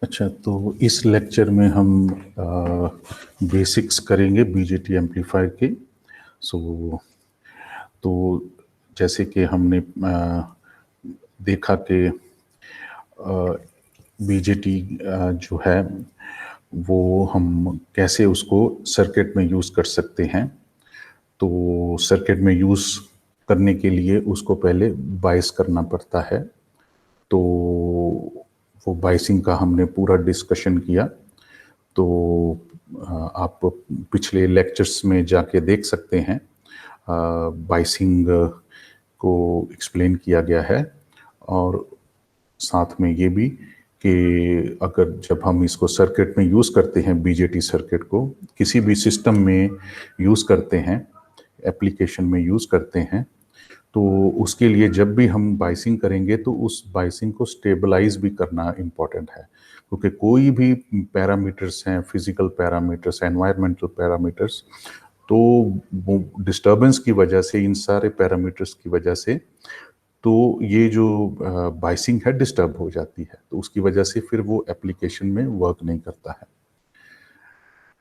अच्छा, तो इस लेक्चर में हम बेसिक्स करेंगे बीजेटी एम्पलीफायर के। सो तो जैसे कि हमने देखा कि बीजेटी जो है वो हम कैसे उसको सर्किट में यूज़ कर सकते हैं। तो सर्किट में यूज़ करने के लिए उसको पहले बायस करना पड़ता है। तो वो बायसिंग का हमने पूरा डिस्कशन किया। तो आप पिछले लेक्चर्स में जाके देख सकते हैं, बायसिंग को एक्सप्लेन किया गया है। और साथ में ये भी कि अगर जब हम इसको सर्किट में यूज़ करते हैं, बीजेटी सर्किट को किसी भी सिस्टम में यूज़ करते हैं, एप्लीकेशन में यूज़ करते हैं, तो उसके लिए जब भी हम बाइसिंग करेंगे तो उस बाइसिंग को स्टेबलाइज भी करना इम्पॉर्टेंट है। क्योंकि कोई भी पैरामीटर्स हैं, फिजिकल पैरामीटर्स, एनवायरमेंटल पैरामीटर्स, तो वो डिस्टर्बेंस की वजह से, इन सारे पैरामीटर्स की वजह से, तो ये जो बाइसिंग है डिस्टर्ब हो जाती है। तो उसकी वजह से फिर वो एप्लीकेशन में वर्क नहीं करता है।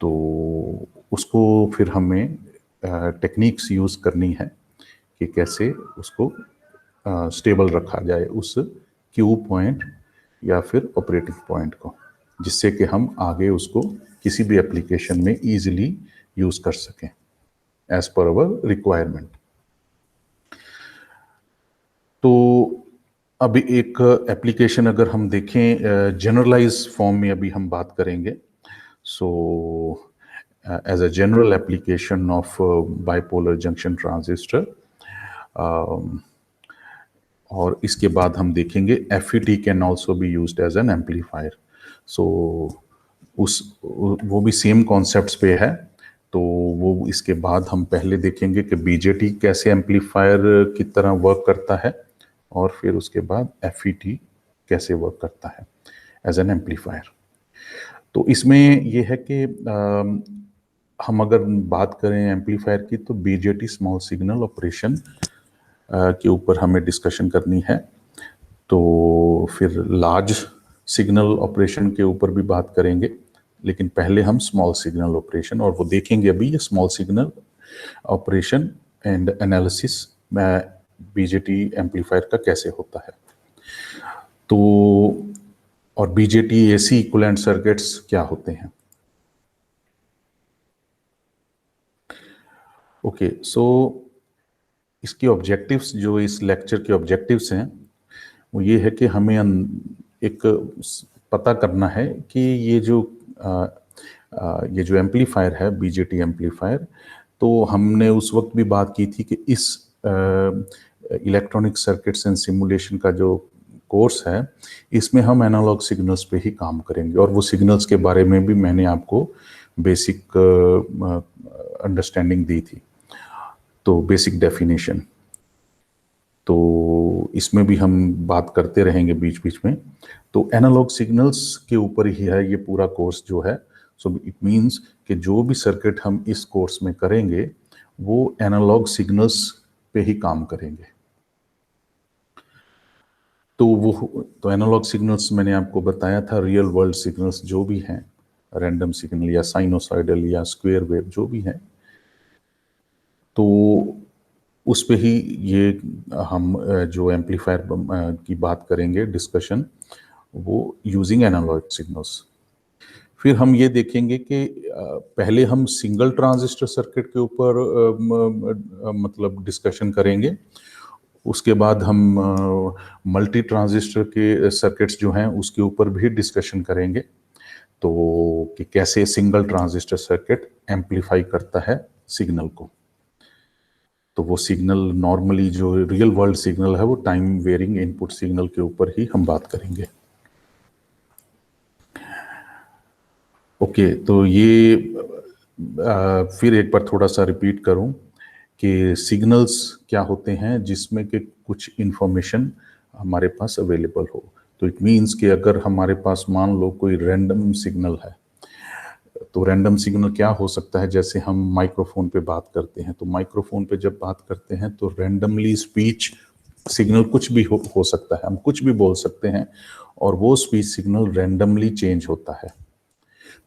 तो उसको फिर हमें टेक्निक्स यूज़ करनी है कि कैसे उसको स्टेबल रखा जाए, उस क्यू पॉइंट या फिर ऑपरेटिंग पॉइंट को, जिससे कि हम आगे उसको किसी भी एप्लीकेशन में इजीली यूज़ कर सकें एज पर अवर रिक्वायरमेंट। तो अभी एक एप्लीकेशन अगर हम देखें जनरलाइज फॉर्म में, अभी हम बात करेंगे। So as a general application of bipolar junction transistor, और इसके बाद हम देखेंगे FET can also be used as an amplifier. So वो भी सेम कॉन्सेप्ट्स पे है। तो वो इसके बाद हम पहले देखेंगे कि बीजेटी कैसे एम्पलीफायर की तरह वर्क करता है, और फिर उसके बाद FET कैसे वर्क करता है एज एन एम्पलीफायर। तो इसमें यह है कि हम अगर बात करें एम्पलीफायर की, तो बीजेटी स्मॉल सिग्नल ऑपरेशन के ऊपर हमें डिस्कशन करनी है। तो फिर लार्ज सिग्नल ऑपरेशन के ऊपर भी बात करेंगे, लेकिन पहले हम स्मॉल सिग्नल ऑपरेशन, और वो देखेंगे अभी ये small signal operation and analysis BJT amplifier का कैसे होता है। तो और बीजेटी एसी इक्विवेलेंट सर्किट्स क्या होते हैं। ओके, सो इसके ऑब्जेक्टिव्स, जो इस लेक्चर के ऑब्जेक्टिव्स हैं, वो ये है कि हमें एक पता करना है कि ये जो एम्पलीफायर है, बीजेटी एम्पलीफायर, तो हमने उस वक्त भी बात की थी कि इस इलेक्ट्रॉनिक सर्किट्स एंड सिमुलेशन का जो कोर्स है, इसमें हम एनालॉग सिग्नल्स पे ही काम करेंगे। और वो सिग्नल्स के बारे में भी मैंने आपको बेसिक अंडरस्टैंडिंग दी थी, तो बेसिक डेफिनेशन। तो इसमें भी हम बात करते रहेंगे बीच बीच में। तो एनालॉग सिग्नल्स के ऊपर ही है ये पूरा कोर्स जो है। सो इट मीन्स कि जो भी सर्किट हम इस कोर्स में करेंगे वो एनालॉग सिग्नल्स पे ही काम करेंगे। तो एनालॉग सिग्नल्स मैंने आपको बताया था, रियल वर्ल्ड सिग्नल्स जो भी हैं, रैंडम सिग्नल या साइनोसॉइडल या स्क्वायर वेव जो भी है, तो उस पे ही ये हम जो एम्पलीफायर की बात करेंगे, डिस्कशन, वो यूजिंग एनालॉग सिग्नल्स। फिर हम ये देखेंगे कि पहले हम सिंगल ट्रांजिस्टर सर्किट के ऊपर मतलब डिस्कशन करेंगे। उसके बाद हम मल्टी ट्रांजिस्टर के सर्किट्स जो हैं उसके ऊपर भी डिस्कशन करेंगे, तो कि कैसे सिंगल ट्रांजिस्टर सर्किट एम्पलीफाई करता है सिग्नल को। तो वो सिग्नल नॉर्मली जो रियल वर्ल्ड सिग्नल है वो टाइम वेरिंग इनपुट सिग्नल के ऊपर ही हम बात करेंगे। ओके, तो ये फिर एक बार थोड़ा सा रिपीट करूं कि सिग्नल्स क्या होते हैं, जिसमें कि कुछ इंफॉर्मेशन हमारे पास अवेलेबल हो। तो इट मीन्स कि अगर हमारे पास मान लो कोई रैंडम सिग्नल है, तो रैंडम सिग्नल क्या हो सकता है, जैसे हम माइक्रोफोन पे बात करते हैं, तो माइक्रोफोन पे जब बात करते हैं तो रैंडमली स्पीच सिग्नल कुछ भी हो सकता है, हम कुछ भी बोल सकते हैं और वो स्पीच सिग्नल रैंडमली चेंज होता है।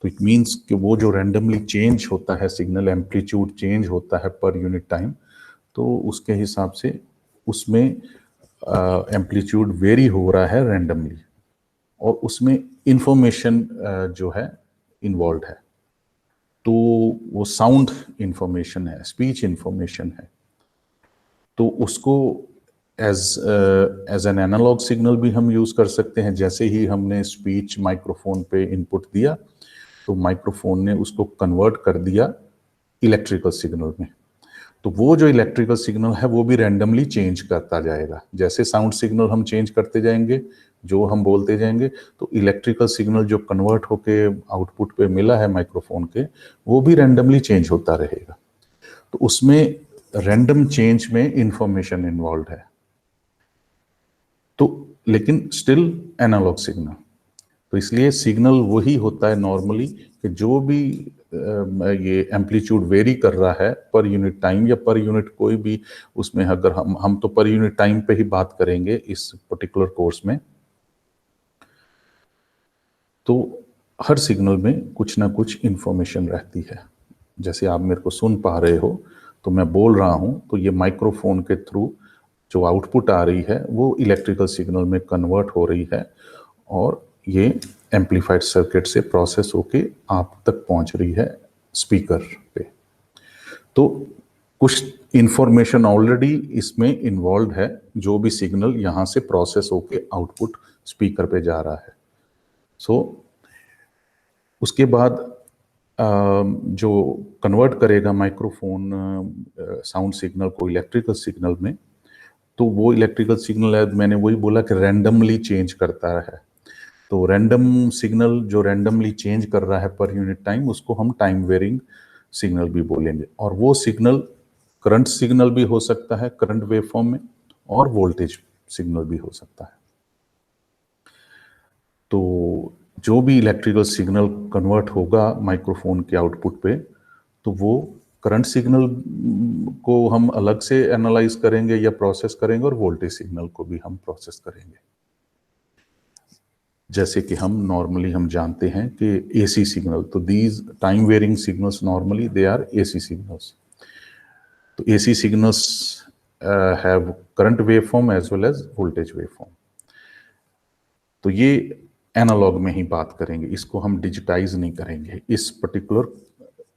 तो इट मीन्स कि वो जो रैंडमली चेंज होता है, सिग्नल एम्पलीट्यूड चेंज होता है पर यूनिट टाइम, तो उसके हिसाब से उसमें एम्पलीट्यूड वेरी हो रहा है रैंडमली, और उसमें इंफॉर्मेशन जो है इन्वॉल्व है। तो वो साउंड इंफॉर्मेशन है, स्पीच इंफॉर्मेशन है, तो उसको एज एन एनालॉग सिग्नल भी हम यूज कर सकते हैं। जैसे ही हमने स्पीच माइक्रोफोन पे इनपुट दिया, तो माइक्रोफोन ने उसको कन्वर्ट कर दिया इलेक्ट्रिकल सिग्नल में। तो वो जो इलेक्ट्रिकल सिग्नल है वो भी रैंडमली चेंज करता जाएगा। जैसे साउंड सिग्नल हम चेंज करते जाएंगे, जो हम बोलते जाएंगे, तो इलेक्ट्रिकल सिग्नल जो कन्वर्ट होके आउटपुट पे मिला है माइक्रोफोन के, वो भी रैंडमली चेंज होता रहेगा। तो उसमें रैंडम चेंज में इंफॉर्मेशन इन्वॉल्व है, तो लेकिन स्टिल एनालॉग सिग्नल। तो इसलिए सिग्नल वही होता है नॉर्मली कि जो भी ये एम्पलीट्यूड वेरी कर रहा है पर यूनिट टाइम या पर यूनिट कोई भी, उसमें अगर हम तो पर यूनिट टाइम पे ही बात करेंगे इस पर्टिकुलर कोर्स में। तो हर सिग्नल में कुछ ना कुछ इंफॉर्मेशन रहती है। जैसे आप मेरे को सुन पा रहे हो, तो मैं बोल रहा हूं, तो ये माइक्रोफोन के थ्रू जो आउटपुट आ रही है वो इलेक्ट्रिकल सिग्नल में कन्वर्ट हो रही है, और ये एम्पलीफाइड सर्किट से प्रोसेस होके आप तक पहुंच रही है स्पीकर पे। तो कुछ इंफॉर्मेशन ऑलरेडी इसमें इन्वॉल्व है, जो भी सिग्नल यहाँ से प्रोसेस होके आउटपुट स्पीकर पे जा रहा है। सो उसके बाद जो कन्वर्ट करेगा माइक्रोफोन साउंड सिग्नल को इलेक्ट्रिकल सिग्नल में, तो वो इलेक्ट्रिकल सिग्नल है, मैंने वही बोला कि रैंडमली चेंज करता है। तो रैंडम सिग्नल जो रैंडमली चेंज कर रहा है पर यूनिट टाइम, उसको हम टाइम वेरिंग सिग्नल भी बोलेंगे। और वो सिग्नल करंट सिग्नल भी हो सकता है करंट वेव फॉर्म में, और वोल्टेज सिग्नल भी हो सकता है। तो जो भी इलेक्ट्रिकल सिग्नल कन्वर्ट होगा माइक्रोफोन के आउटपुट पे, तो वो करंट सिग्नल को हम अलग से एनालाइज करेंगे या प्रोसेस करेंगे, और वोल्टेज सिग्नल को भी हम प्रोसेस करेंगे। जैसे कि हम नॉर्मली हम जानते हैं कि एसी सिग्नल, तो these time varying signals normally they are AC signals. तो AC signals have current wave form as well as voltage wave form. तो ये एनालॉग में ही बात करेंगे, इसको हम डिजिटाइज नहीं करेंगे इस particular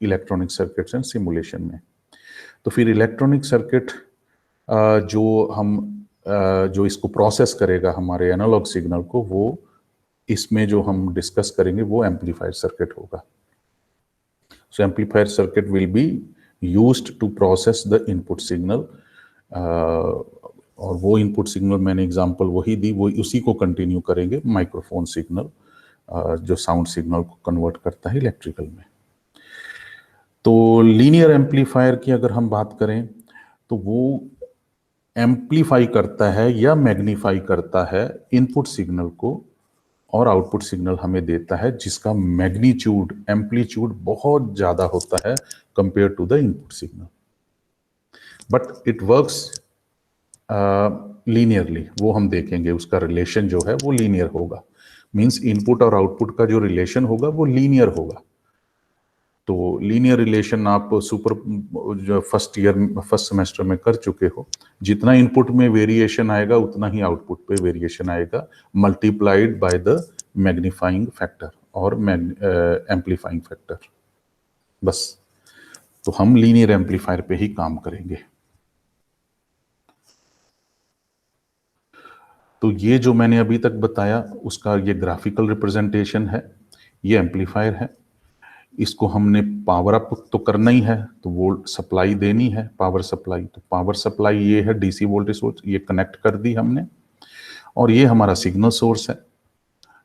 electronic circuits and simulation में। तो फिर इलेक्ट्रॉनिक सर्किट जो इसको प्रोसेस करेगा हमारे एनालॉग सिग्नल को, वो इसमें जो हम डिस्कस करेंगे वो एम्पलीफायर सर्किट होगा। So amplifier circuit will be used to process the input signal, और वो इनपुट सिग्नल मैंने एग्जांपल वही दी, वो उसी को कंटिन्यू करेंगे माइक्रोफोन सिग्नल, जो साउंड सिग्नल को कन्वर्ट करता है इलेक्ट्रिकल में। तो लीनियर एम्पलीफायर की अगर हम बात करें, तो वो एम्पलीफाई करता है या मैग्नीफाई करता है इनपुट सिग्नल को, और आउटपुट सिग्नल हमें देता है जिसका मैग्नीट्यूड एम्पलीट्यूड बहुत ज्यादा होता है compare to the input signal, but it works linearly. वो हम देखेंगे, उसका रिलेशन जो है वो लीनियर होगा। मींस इनपुट और आउटपुट का जो रिलेशन होगा वो लीनियर होगा। तो लीनियर रिलेशन आप जो फर्स्ट सेमेस्टर में कर चुके हो, जितना इनपुट में वेरिएशन आएगा उतना ही आउटपुट पे वेरिएशन आएगा, multiplied by the magnifying factor और एम्पलीफाइंग फैक्टर। बस, तो हम लीनियर एम्पलीफायर पे ही काम करेंगे। तो ये जो मैंने अभी तक बताया उसका ये ग्राफिकल रिप्रेजेंटेशन है, ये एम्पलीफायर है। इसको हमने पावर अप तो करना ही है, तो वोल्ट सप्लाई देनी है, पावर सप्लाई। तो पावर सप्लाई ये है डीसी वोल्टेज सोर्स, ये कनेक्ट कर दी हमने, और ये हमारा सिग्नल सोर्स है,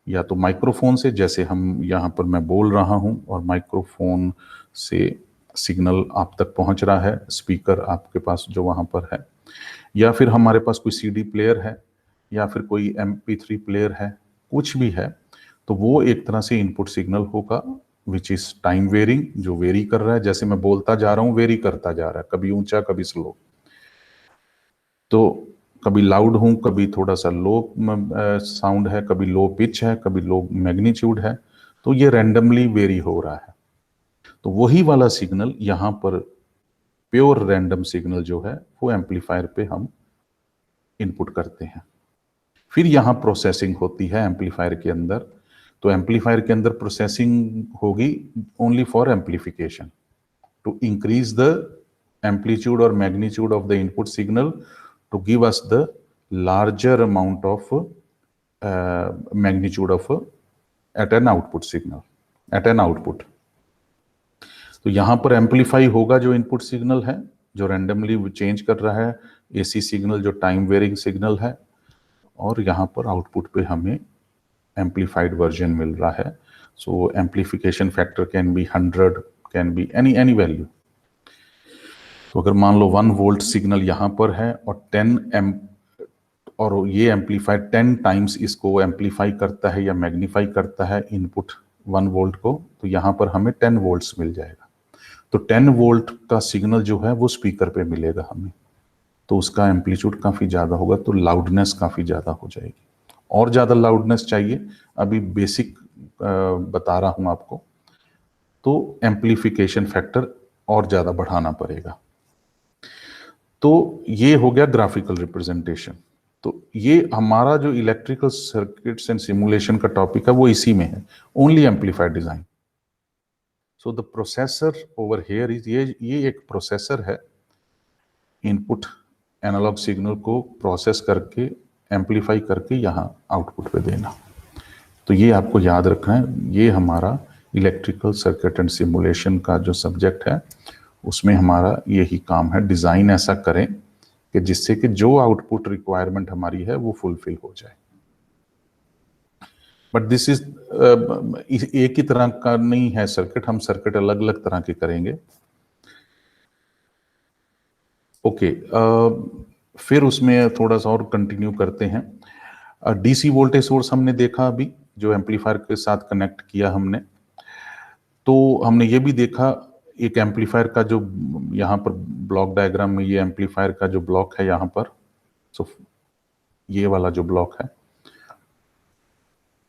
या तो माइक्रोफोन से, जैसे हम यहाँ पर मैं बोल रहा हूँ और माइक्रोफोन से सिग्नल आप तक पहुँच रहा है, स्पीकर आपके पास जो वहाँ पर है, या फिर हमारे पास कोई सीडी प्लेयर है, या फिर कोई MP3 प्लेयर है, कुछ भी है, तो वो एक तरह से इनपुट सिग्नल होगा विच इज टाइम वेरिंग, जो वेरी कर रहा है। जैसे मैं बोलता जा रहा हूँ, वेरी करता जा रहा है, कभी ऊंचा कभी स्लो। तो कभी लाउड हूँ, कभी थोड़ा सा लो साउंड है, कभी लो पिच है, कभी लो मैग्नीट्यूड है, तो ये रैंडमली वेरी हो रहा है। तो वही वाला सिग्नल यहाँ पर प्योर रैंडम सिग्नल जो है वो एम्पलीफायर पे हम इनपुट करते हैं। फिर यहाँ प्रोसेसिंग होती है एम्पलीफायर के अंदर। तो एम्पलीफायर के अंदर प्रोसेसिंग होगी only for amplification, to increase the amplitude और magnitude of the input signal, to give us the larger amount of magnitude of at an output signal, at an output. तो यहाँ पर एम्पलीफाई होगा जो input signal है, जो randomly change कर रहा है, एसी सिग्नल जो टाइम वेरिंग सिग्नल है, और यहाँ पर आउटपुट पे हमें एम्पलीफाइड वर्जन मिल रहा है। So amplification factor can be 100, can be any value. तो अगर मान लो 1 वोल्ट सिग्नल यहाँ पर है और 10 और ये एम्पलीफायर 10 टाइम्स इसको एम्पलीफाई करता है या मैग्नीफाई करता है इनपुट 1 वोल्ट को, तो यहाँ पर हमें 10 वोल्ट्स मिल जाएगा। तो 10 वोल्ट का सिग्नल जो है वो स्पीकर पे मिलेगा हमें, तो उसका एम्पलीट्यूड काफ़ी ज़्यादा होगा, तो लाउडनेस काफ़ी ज़्यादा हो जाएगी। और ज़्यादा लाउडनेस चाहिए, अभी बेसिक बता रहा हूँ आपको, तो एम्पलीफिकेशन फैक्टर और ज़्यादा बढ़ाना पड़ेगा। तो ये हो गया ग्राफिकल रिप्रेजेंटेशन। तो ये हमारा जो इलेक्ट्रिकल सर्किट्स एंड सिमुलेशन का टॉपिक है वो इसी में है, only amplifier design. So the processor over here is, ये एक प्रोसेसर है, इनपुट एनालॉग सिग्नल को प्रोसेस करके एम्पलीफाई करके यहाँ आउटपुट पे देना। तो ये आपको याद रखना है, ये हमारा इलेक्ट्रिकल सर्किट एंड सिमुलेशन का जो सब्जेक्ट है उसमें हमारा यही काम है, डिजाइन ऐसा करें कि जिससे कि जो आउटपुट रिक्वायरमेंट हमारी है वो फुलफिल हो जाए। बट दिस इज एक ही तरह का नहीं है सर्किट, हम सर्किट अलग अलग तरह के करेंगे। ओके, फिर उसमें थोड़ा सा और कंटिन्यू करते हैं। डीसी वोल्टेज सोर्स हमने देखा अभी, जो एम्पलीफायर के साथ कनेक्ट किया हमने। तो हमने ये भी देखा एक एम्पलीफायर का जो यहाँ पर ब्लॉक डायग्राम में, ये एम्पलीफायर का जो ब्लॉक है यहाँ पर, सो ये वाला जो ब्लॉक है,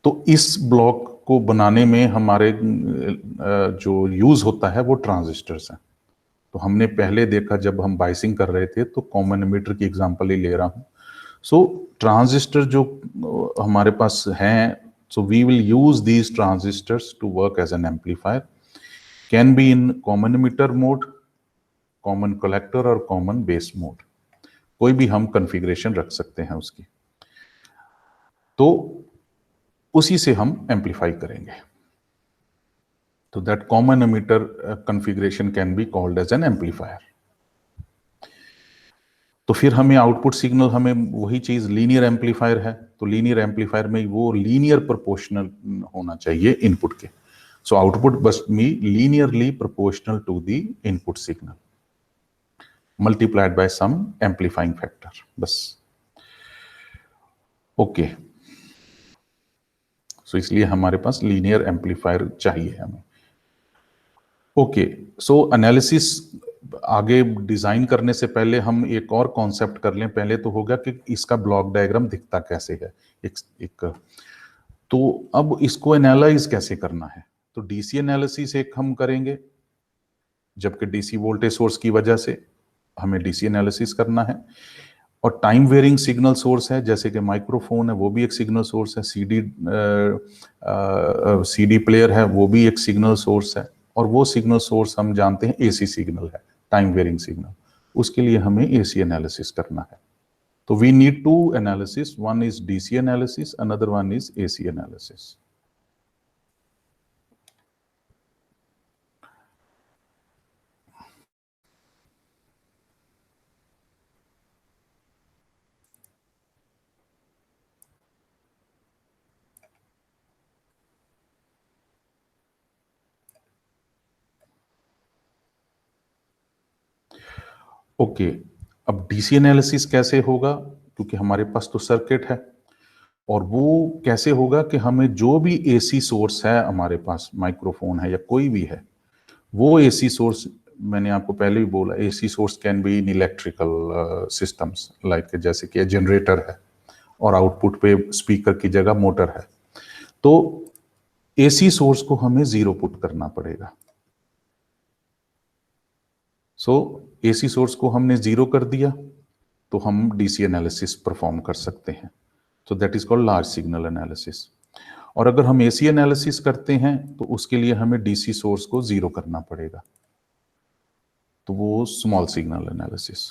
तो इस ब्लॉक को बनाने में हमारे जो यूज होता है वो ट्रांजिस्टर्स हैं। तो हमने पहले देखा जब हम बाइसिंग कर रहे थे, तो कॉमन एमिटर की एग्जांपल ही ले रहा हूँ। सो ट्रांजिस्टर जो हमारे पास हैं, so we will use these transistors to work as an amplifier, can be in common emitter mode, common collector और common base mode, कोई भी हम कॉन्फ़िगरेशन रख सकते हैं उसकी। तो उसी से हम एम्पलीफाई करेंगे। तो that common emitter configuration can be called as an amplifier. तो फिर हमें आउटपुट सिग्नल, हमें वही चीज लीनियर एम्पलीफायर है, तो लीनियर एम्पलीफायर में वो लीनियर प्रोपोर्शनल होना चाहिए इनपुट के। So output must be linearly proportional to the input signal multiplied by some amplifying factor, बस। ओके, सो इसलिए हमारे पास लीनियर एम्पलीफायर चाहिए हमें। ओके, सो एनालिसिस आगे डिजाइन करने से पहले हम एक और कॉन्सेप्ट कर लें। पहले तो होगा कि इसका ब्लॉक डायग्राम दिखता कैसे है, एक तो अब इसको एनालाइज कैसे करना है। तो डीसी एनालिसिस एक हम करेंगे, जबकि डीसी वोल्टेज सोर्स की वजह से हमें डीसी एनालिसिस करना है। और टाइम वेरिंग सिग्नल सोर्स है, जैसे कि माइक्रोफोन है वो भी एक सिग्नल सोर्स है, सीडी प्लेयर है वो भी एक सिग्नल सोर्स है, और वो सिग्नल सोर्स हम जानते हैं एसी सिग्नल है, टाइम वेरिंग सिग्नल। उसके लिए हमें एसी एनालिसिस करना है। तो we need to analysis, one is DC analysis, another one is AC analysis. Okay, अब डीसी एनालिसिस कैसे होगा, क्योंकि हमारे पास तो सर्किट है, और वो कैसे होगा कि हमें जो भी एसी सोर्स है हमारे पास, माइक्रोफोन है या कोई भी है, वो एसी सोर्स मैंने आपको पहले भी बोला, AC source can be in electrical systems, like जैसे कि जनरेटर है और आउटपुट पे स्पीकर की जगह मोटर है, तो एसी सोर्स को हमें 0 पुट करना पड़ेगा। सो एसी सोर्स को हमने 0 कर दिया तो हम डीसी एनालिसिस परफॉर्म कर सकते हैं। तो that is called large signal analysis. और अगर हम एसी एनालिसिस करते हैं तो उसके लिए हमें डीसी सोर्स को 0 करना पड़ेगा, तो वो स्मॉल सिग्नल एनालिसिस।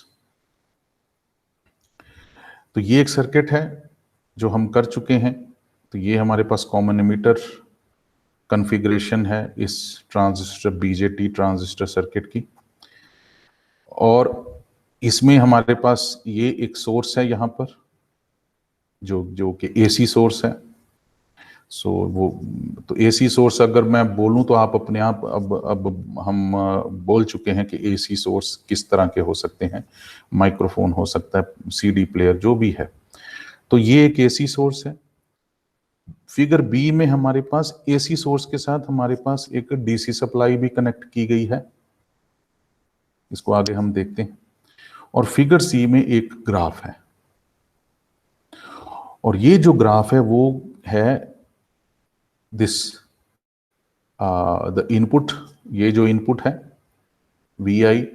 तो ये एक सर्किट है जो हम कर चुके हैं। तो ये हमारे पास कॉमन एमिटर कॉन्फ़िगरेशन है इस ट्रांजिस्टर बीजेटी ट्रांजिस्टर सर्किट की, और इसमें हमारे पास ये एक सोर्स है यहाँ पर जो कि एसी सोर्स है। सो वो तो एसी सोर्स अगर मैं बोलूं तो आप अपने आप अब हम बोल चुके हैं कि एसी सोर्स किस तरह के हो सकते हैं। माइक्रोफोन हो सकता है, सीडी प्लेयर, जो भी है। तो ये एक एसी सोर्स है। फिगर बी में हमारे पास एसी सोर्स के साथ हमारे पास एक डीसी सप्लाई भी कनेक्ट की गई है, इसको आगे हम देखते हैं। और फिगर सी में एक ग्राफ है, और ये जो ग्राफ है वो है दिस द इनपुट, ये जो इनपुट है Vi,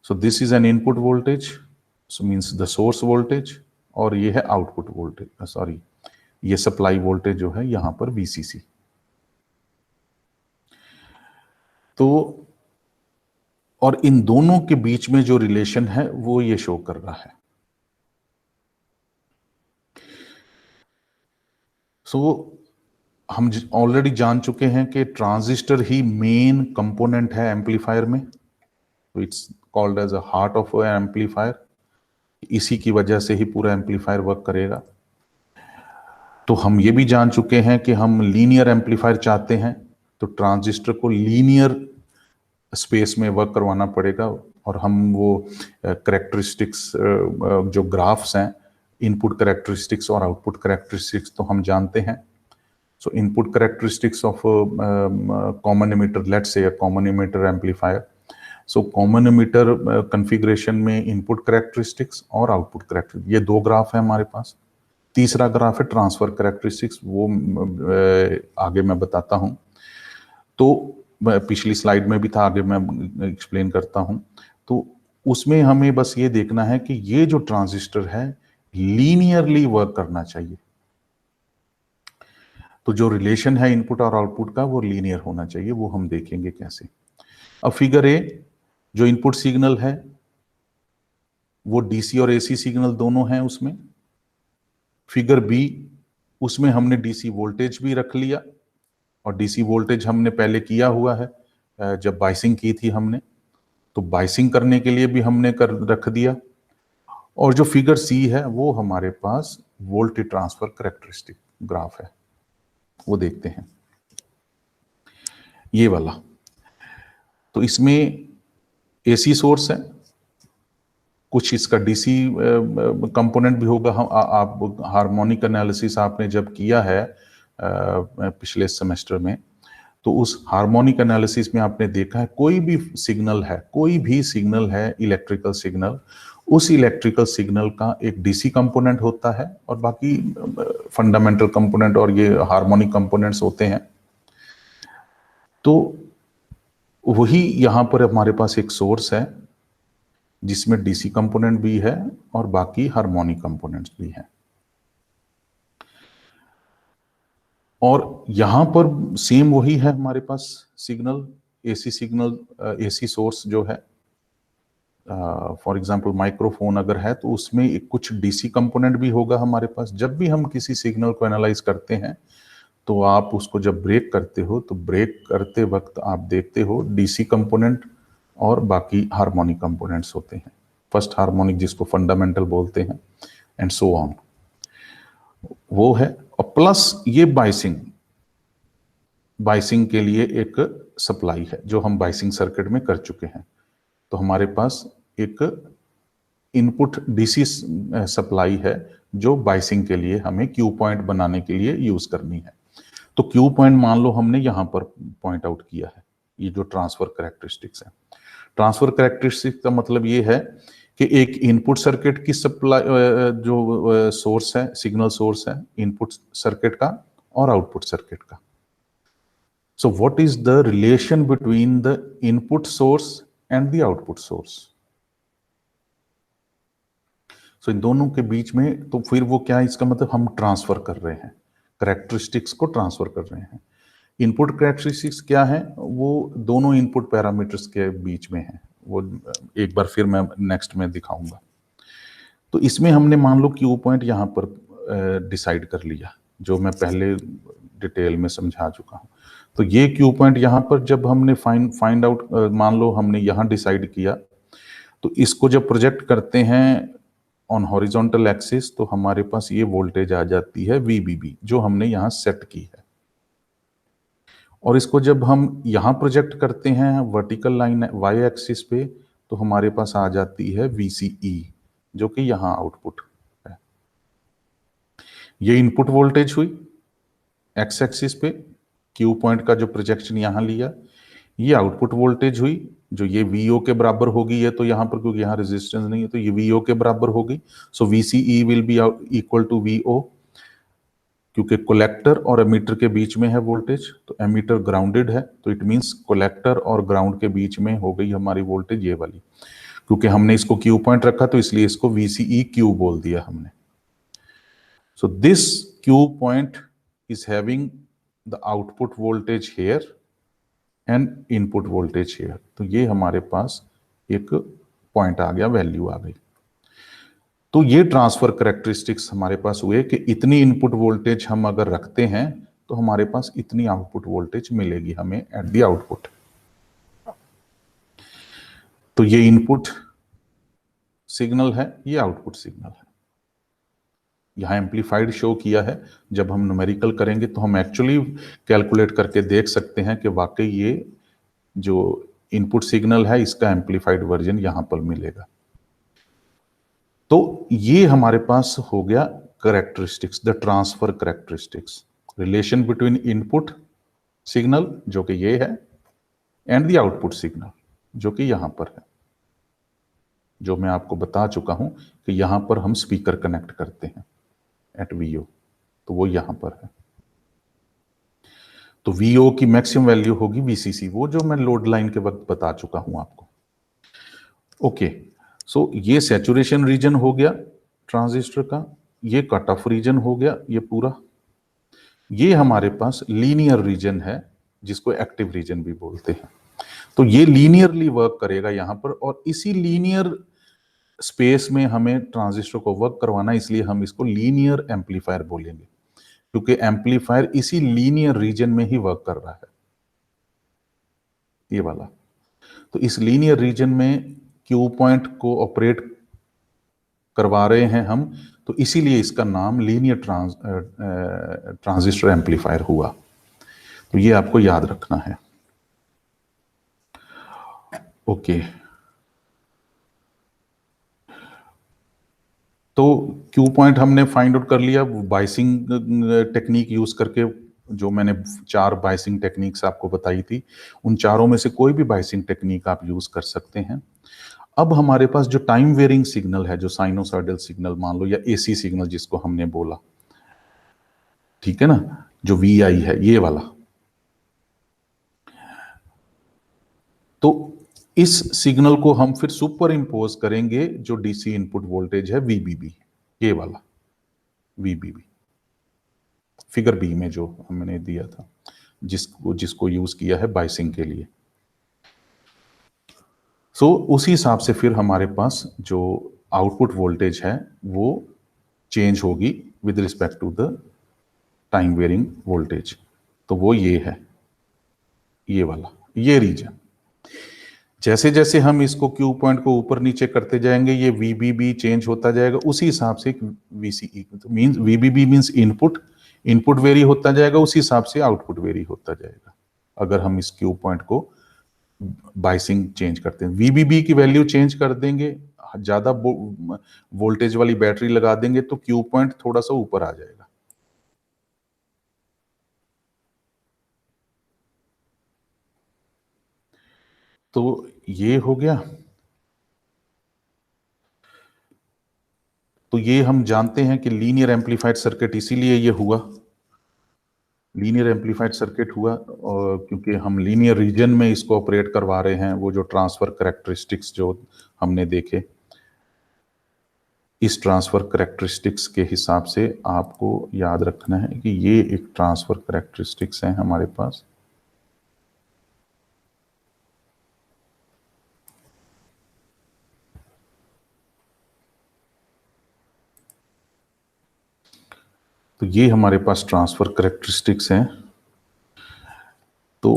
so this is an input voltage, so means the source voltage, और ये है आउटपुट वोल्टेज, सॉरी ये सप्लाई वोल्टेज जो है यहां पर Vcc। तो और इन दोनों के बीच में जो रिलेशन है वो ये शो कर रहा है। सो हम ऑलरेडी जान चुके हैं कि ट्रांजिस्टर ही मेन कंपोनेंट है एम्पलीफायर में, तो it's called as a heart of amplifier. इसी की वजह से ही पूरा एम्पलीफायर वर्क करेगा। तो हम ये भी जान चुके हैं कि हम लीनियर एम्पलीफायर चाहते हैं, तो ट्रांजिस्टर को लीनियर स्पेस में वर्क करवाना पड़ेगा। और हम वो करेक्टरिस्टिक्स जो ग्राफ्स हैं, इनपुट करेक्टरिस्टिक्स और आउटपुट करेक्टरिस्टिक्स, तो हम जानते हैं। So input characteristics of common emitter, let's say a common emitter amplifier. So common emitter configuration में input characteristics और output characteristics, ये दो ग्राफ है हमारे पास। तीसरा ग्राफ है ट्रांसफर कैरेक्टरिस्टिक्स, वो आगे मैं बताता हूँ। तो पिछली स्लाइड में भी था, आगे मैं एक्सप्लेन करता हूँ। तो उसमें हमें बस ये देखना है कि ये जो ट्रांजिस्टर है लीनियरली वर्क करना चाहिए। तो जो रिलेशन है इनपुट और आउटपुट का वो लीनियर होना चाहिए, वो हम देखेंगे कैसे। अब फिगर ए, जो इनपुट सिग्नल है वो डीसी और एसी सिग्नल दोनों हैं उसमें। फिगर बी, उसमें हमने डीसी वोल्टेज भी रख लिया, और डीसी वोल्टेज हमने पहले किया हुआ है जब बाइसिंग की थी हमने, तो बाइसिंग करने के लिए भी हमने रख दिया। और जो फिगर सी है वो हमारे पास वोल्टेज ट्रांसफर कैरेक्टरिस्टिक ग्राफ है, वो देखते हैं ये वाला। तो इसमें एसी सोर्स है, कुछ इसका डीसी कंपोनेंट भी होगा। हम आप हार्मोनिक एनालिसिस आपने जब किया है पिछले सेमेस्टर में, तो उस हार्मोनिक एनालिसिस में आपने देखा है कोई भी सिग्नल है इलेक्ट्रिकल सिग्नल, उस इलेक्ट्रिकल सिग्नल का एक डीसी कंपोनेंट होता है और बाकी फंडामेंटल कंपोनेंट और ये हार्मोनिक कंपोनेंट्स होते हैं। तो वही यहां पर हमारे पास एक सोर्स है जिसमें डीसी कंपोनेंट भी है और बाकी हार्मोनिक कंपोनेंट्स भी हैं। और यहां पर सेम वही है हमारे पास सिग्नल, एसी सोर्स जो है। फॉर एग्जांपल माइक्रोफोन अगर है तो उसमें एक कुछ डीसी कंपोनेंट भी होगा हमारे पास। जब भी हम किसी सिग्नल को एनालाइज करते हैं तो आप उसको जब ब्रेक करते हो तो ब्रेक करते वक्त आप देखते हो डीसी कंपोनेंट और बाकी हार्मोनिक कंपोनेंट्स होते हैं। फर्स्ट हार्मोनिक जिसको फंडामेंटल बोलते हैं, एंड सो ऑन, वो है। और प्लस ये बाइसिंग के लिए एक सप्लाई है जो हम बाइसिंग सर्किट में कर चुके हैं। तो हमारे पास एक इनपुट डीसी सप्लाई है जो बाइसिंग के लिए हमें क्यू पॉइंट बनाने के लिए यूज करनी है। तो क्यू पॉइंट मान लो हमने यहां पर पॉइंट आउट किया है, ये जो ट्रांसफर कैरेक्टरिस्टिक्स है। ट्रांसफर कैरेक्टरिस्टिक्स का मतलब ये है कि एक इनपुट सर्किट की सप्लाई जो सोर्स है, सिग्नल सोर्स है इनपुट सर्किट का और आउटपुट सर्किट का। So what is the relation between the input source and the output source? So इन दोनों के बीच में तो फिर वो क्या है, इसका मतलब हम ट्रांसफर कर रहे हैं, कैरेक्टरिस्टिक्स को ट्रांसफर कर रहे हैं। इनपुट कैरेक्टरिस्टिक्स क्या है? वो दोनों इनपुट पैरामीटर्स के बीच में है। वो एक बार फिर मैं नेक्स्ट में दिखाऊंगा। तो इसमें हमने मान लो क्यू पॉइंट यहाँ पर डिसाइड कर लिया, जो मैं पहले डिटेल में समझा चुका हूँ। तो ये क्यू पॉइंट यहाँ पर जब हमने फाइंड आउट मान लो हमने यहाँ डिसाइड किया, तो इसको जब प्रोजेक्ट करते हैं ऑन हॉरिजॉन्टल एक्सिस तो हमारे पास ये वोल्टेज आ जाती है VBB, जो हमने यहाँ सेट की है। और इसको जब हम यहाँ प्रोजेक्ट करते हैं वर्टिकल लाइन Y एक्सिस पे, तो हमारे पास आ जाती है VCE, जो कि यहाँ आउटपुट है। ये इनपुट वोल्टेज हुई X एक्सिस पे, Q पॉइंट का जो प्रोजेक्शन यहाँ लिया। ये आउटपुट वोल्टेज हुई, जो ये VO के बराबर होगी। ये तो यहाँ पर क्योंकि यहाँ रेजिस्टेंस नहीं है तो ये VO के बराबर होगी। So VCE will be equal to VO, क्योंकि कलेक्टर और एमीटर के बीच में है वोल्टेज, तो एमीटर ग्राउंडेड है, तो इट मींस कलेक्टर और ग्राउंड के बीच में हो गई हमारी वोल्टेज ये वाली। क्योंकि हमने इसको क्यू पॉइंट रखा तो इसलिए इसको VCE क्यू बोल दिया हमने। So this Q point is having the output voltage here and input voltage here. तो ये हमारे पास एक पॉइंट आ गया, वैल्यू आ गई। तो ये ट्रांसफर कैरेक्टरिस्टिक्स हमारे पास हुए कि इतनी इनपुट वोल्टेज हम अगर रखते हैं तो हमारे पास इतनी आउटपुट वोल्टेज मिलेगी हमें एट द आउटपुट। तो ये इनपुट सिग्नल है, ये आउटपुट सिग्नल है। यहां एम्पलीफाइड शो किया है। जब हम न्यूमेरिकल करेंगे तो हम एक्चुअली कैलकुलेट करके देख सकते हैं कि वाकई ये जो इनपुट सिग्नल है इसका एम्पलीफाइड वर्जन यहां पर मिलेगा। तो ये हमारे पास हो गया characteristics, the transfer characteristics, relation between input signal जो कि ये है एंड द आउटपुट सिग्नल जो कि यहां पर है, जो मैं आपको बता चुका हूं कि यहां पर हम स्पीकर कनेक्ट करते हैं एट VO, तो वो यहां पर है। तो VO की मैक्सिमम वैल्यू होगी VCC, वो जो मैं लोड लाइन के वक्त बता चुका हूं आपको। ओके, सो ये सैचुरेशन रीजन हो गया ट्रांजिस्टर का, ये कट ऑफ रीजन हो गया ये पूरा। ये हमारे पास लीनियर रीजन है जिसको एक्टिव रीजन भी बोलते हैं। तो ये लीनियरली वर्क करेगा यहां पर, और इसी लीनियर स्पेस में हमें ट्रांजिस्टर को वर्क करवाना, इसलिए हम इसको लीनियर एम्पलीफायर बोलेंगे, क्योंकि एम्पलीफायर इसी लीनियर रीजन में ही वर्क कर रहा है, ये वाला। तो इस लीनियर रीजन में क्यू पॉइंट को ऑपरेट करवा रहे हैं हम, तो इसीलिए इसका नाम लीनियर ट्रांजिस्टर एम्पलीफायर हुआ। तो ये आपको याद रखना है। ओके, तो क्यू पॉइंट हमने फाइंड आउट कर लिया बाइसिंग टेक्निक यूज करके। जो मैंने 4 बाइसिंग टेक्निक्स आपको बताई थी, उन चारों में से कोई भी बाइसिंग टेक्निक आप यूज कर सकते हैं। अब हमारे पास जो टाइम वेरिंग सिग्नल है, जो साइनोसॉइडल सिग्नल मान लो, या AC सिग्नल जिसको हमने बोला, ठीक है ना, जो VI है ये वाला, तो इस सिग्नल को हम फिर सुपर इम्पोज करेंगे जो DC इनपुट वोल्टेज है VBB, ये वाला VBB, फिगर B में जो हमने दिया था, जिसको यूज किया है बाइसिंग के लिए। सो उसी हिसाब से फिर हमारे पास जो आउटपुट वोल्टेज है वो चेंज होगी with respect to the time varying voltage. तो वो ये है, ये वाला, ये रीजन। जैसे जैसे हम इसको क्यू पॉइंट को ऊपर नीचे करते जाएंगे ये VBB चेंज होता जाएगा, उसी हिसाब से VCE means VBB means input very होता जाएगा, उसी हिसाब से आउटपुट वेरी होता जाएगा। अगर हम इस क्यू पॉइंट को बाइसिंग चेंज करते हैं, VBB की वैल्यू चेंज कर देंगे, ज्यादा वोल्टेज वाली बैटरी लगा देंगे तो क्यू पॉइंट थोड़ा सा ऊपर आ जाएगा। तो ये हो गया। तो ये हम जानते हैं कि लीनियर एम्पलीफाइड सर्किट इसीलिए ये हुआ, लीनियर एम्पलीफाइड सर्किट हुआ और क्योंकि हम लीनियर रीजन में इसको ऑपरेट करवा रहे हैं। वो जो ट्रांसफर करैक्टरिस्टिक्स जो हमने देखे, इस ट्रांसफर करैक्टरिस्टिक्स के हिसाब से आपको याद रखना है कि ये एक ट्रांसफर करैक्टरिस्टिक्स हैं हमारे पास। तो ये हमारे पास ट्रांसफर करैक्टरिस्टिक्स हैं। तो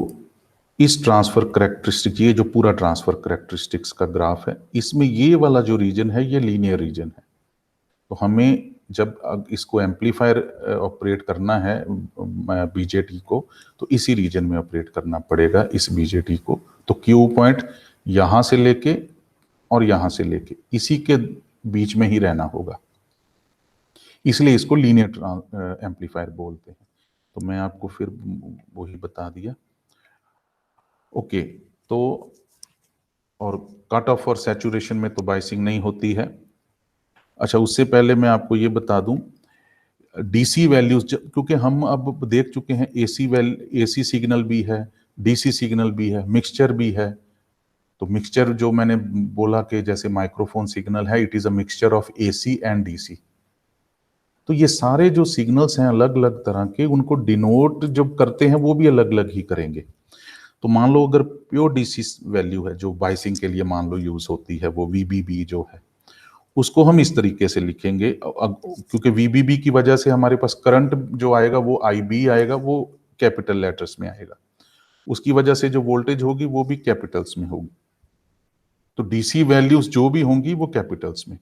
इस ट्रांसफर करैक्टरिस्टिक, ये जो पूरा ट्रांसफर करैक्टरिस्टिक्स का ग्राफ है, इसमें ये वाला जो रीजन है ये लीनियर रीजन है। तो हमें जब इसको एम्पलीफायर ऑपरेट करना है बीजेटी को, तो इसी रीजन में ऑपरेट करना पड़ेगा इस बीजेटी को। तो क्यू पॉइंट यहां से लेके और यहां से लेके इसी के बीच में ही रहना होगा, इसलिए इसको लीनियर एम्पलीफायर बोलते हैं। तो मैं आपको फिर वही बता दिया। ओके, तो और कट ऑफ और सैचुरेशन में तो बाइसिंग नहीं होती है। अच्छा, उससे पहले मैं आपको ये बता दूं, डीसी वैल्यूज, क्योंकि हम अब देख चुके हैं एसी सिग्नल भी है, डीसी सिग्नल भी है, मिक्सचर भी है। तो मिक्सचर जो मैंने बोला कि जैसे माइक्रोफोन सिग्नल है, it is a mixture of AC and DC. तो ये सारे जो सिग्नल्स हैं अलग अलग तरह के, उनको डिनोट जब करते हैं वो भी अलग अलग ही करेंगे। तो मान लो अगर प्योर डीसी वैल्यू है जो बाइसिंग के लिए मान लो यूज होती है, वो वीबीबी जो है, उसको हम इस तरीके से लिखेंगे। क्योंकि वीबीबी की वजह से हमारे पास करंट जो आएगा वो आईबी आएगा, वो कैपिटल लेटर्स में आएगा। उसकी वजह से जो वोल्टेज होगी वो भी कैपिटल्स में होगी। तो डीसी वैल्यूज जो भी होंगी वो कैपिटल्स में।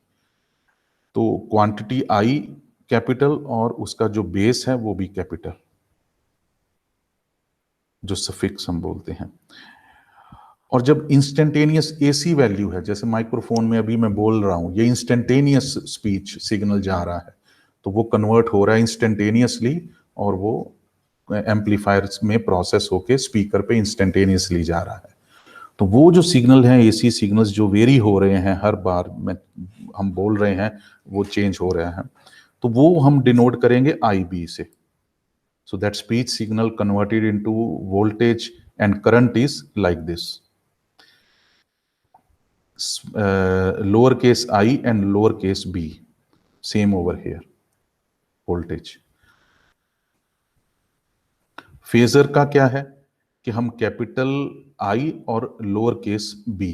तो क्वांटिटी आई कैपिटल और उसका जो बेस है वो भी कैपिटल, जो सफिक्स हम बोलते हैं। और जब इंस्टेंटेनियस एसी वैल्यू है, जैसे माइक्रोफोन में अभी मैं बोल रहा हूं, ये इंस्टेंटेनियस स्पीच सिग्नल जा रहा है, तो वो कन्वर्ट हो रहा है इंस्टेंटेनियसली, और वो एम्पलीफायर्स में प्रोसेस होके स्पीकर पे इंस्टेंटेनियसली जा रहा है। तो वो जो सिग्नल हैं, एसी सिग्नल्स जो वेरी हो रहे हैं हर बार में हम बोल रहे हैं, वो चेंज हो रहा है, तो वो हम डिनोट करेंगे आईबी से। So that speech signal converted into voltage and current is like this, lower case I and lower case b, same over here voltage। Phasor का क्या है कि हम कैपिटल I और लोअर केस b,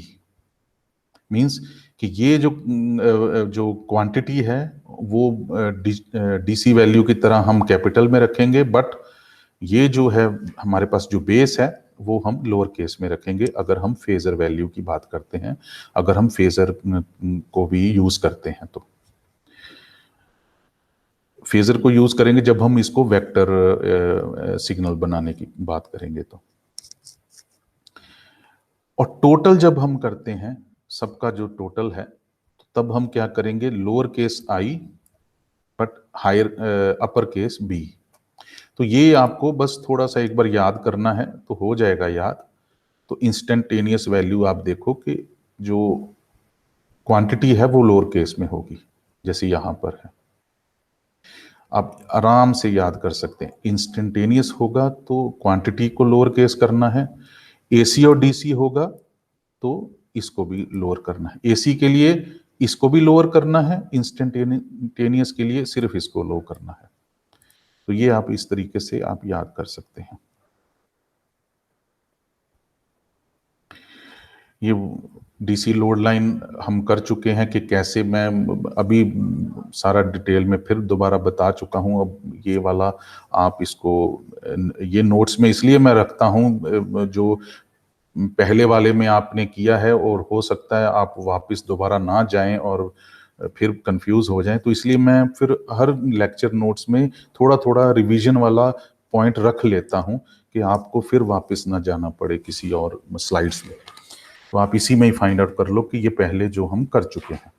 मींस कि ये जो क्वांटिटी है वो डीसी वैल्यू की तरह हम कैपिटल में रखेंगे, बट ये जो है हमारे पास जो बेस है वो हम लोअर केस में रखेंगे अगर हम फेजर वैल्यू की बात करते हैं, अगर हम फेजर को भी यूज करते हैं। तो फेजर को यूज करेंगे जब हम इसको वेक्टर सिग्नल बनाने की बात करेंगे। तो और टोटल जब हम करते हैं, सबका जो टोटल है, तो तब हम क्या करेंगे, lower case I but higher upper case B. तो ये आपको बस थोड़ा सा एक बार याद करना है तो हो जाएगा याद। तो इंस्टेंटेनियस वैल्यू आप देखो कि जो क्वांटिटी है वो लोअर केस में होगी, जैसे यहां पर है। आप आराम से याद कर सकते हैं, इंस्टेंटेनियस होगा तो क्वांटिटी को लोअर केस करना है, एसी और डीसी होगा तो इसको भी लोअर करना है, एसी के लिए इसको भी लोअर करना है, इंस्टेंटेनियस के लिए सिर्फ इसको लो करना है। तो ये आप इस तरीके से आप याद कर सकते हैं। ये डीसी लोड लाइन हम कर चुके हैं कि कैसे, मैं अभी सारा डिटेल में फिर दोबारा बता चुका हूं। अब ये वाला आप इसको, ये नोट्स में इसलिए मैं रखता हूं, जो पहले वाले में आपने किया है और हो सकता है आप वापस दोबारा ना जाएं और फिर कंफ्यूज हो जाएं, तो इसलिए मैं फिर हर लेक्चर नोट्स में थोड़ा थोड़ा रिवीजन वाला पॉइंट रख लेता हूं कि आपको फिर वापस ना जाना पड़े किसी और स्लाइड्स में। तो आप इसी में ही फाइंड आउट कर लो कि ये पहले जो हम कर चुके हैं।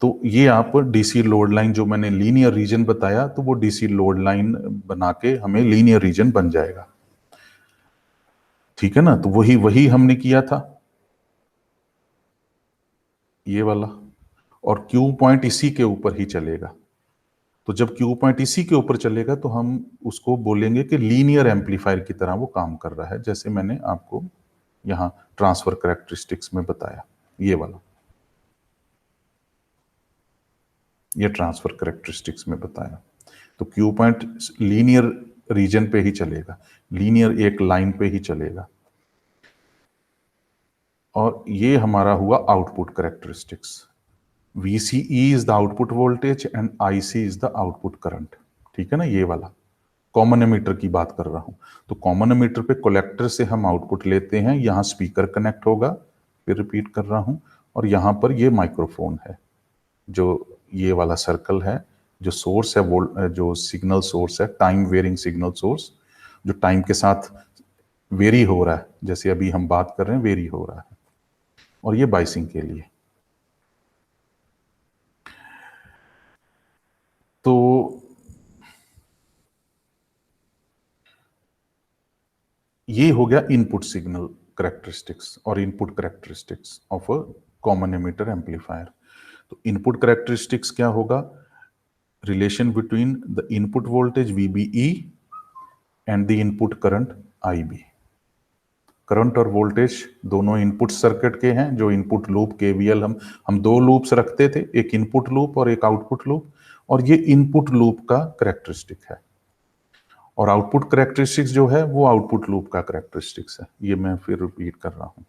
तो ये आप डीसी लोड लाइन जो मैंने लीनियर रीजन बताया, तो वो डीसी लोड लाइन बना के हमें लीनियर रीजन बन जाएगा। ठीक है ना। तो वही वही हमने किया था, ये वाला, और क्यू पॉइंट इसी के ऊपर ही चलेगा। तो जब क्यू पॉइंट इसी के ऊपर चलेगा तो हम उसको बोलेंगे कि लीनियर एम्पलीफायर की तरह वो काम कर रहा है, जैसे मैंने आपको यहाँ ट्रांसफर कैरेक्टरिस्टिक्स में बताया, ये वाला, ये ट्रांसफर कैरेक्टरिस्टिक्स में बताया। तो क्यू पॉइंट लीनियर रीजन पे ही चलेगा, लीनियर एक लाइन पे ही चलेगा। और ये हमारा हुआ output characteristics. VCE is the output voltage and IC is the output current. ठीक है ना, ये वाला कॉमन एमीटर की बात कर रहा हूं। तो कॉमन एमीटर पे कलेक्टर से हम आउटपुट लेते हैं, यहां स्पीकर कनेक्ट होगा, फिर रिपीट कर रहा हूं, और यहां पर ये माइक्रोफोन है, जो ये वाला सर्कल है, जो सोर्स है, वो जो सिग्नल सोर्स है, टाइम वेरिंग सिग्नल सोर्स, जो टाइम के साथ वेरी हो रहा है, जैसे अभी हम बात कर रहे हैं वेरी हो रहा है। और ये बाइसिंग के लिए। तो ये हो गया इनपुट सिग्नल करेक्टरिस्टिक्स और input characteristics of a common emitter amplifier. तो इनपुट करेक्टरिस्टिक्स क्या होगा? Relation between the input voltage VBE and the input current IB। Current और वोल्टेज दोनों इनपुट सर्किट के हैं, जो इनपुट लूप KVL हम दो लूप्स रखते थे, एक इनपुट लूप और एक आउटपुट लूप, और ये इनपुट लूप का करेक्टरिस्टिक है, और आउटपुट करेक्टरिस्टिक्स जो है वो आउटपुट लूप का करेक्टरिस्टिक्स है। ये मैं फिर रिपीट कर रहा हूं,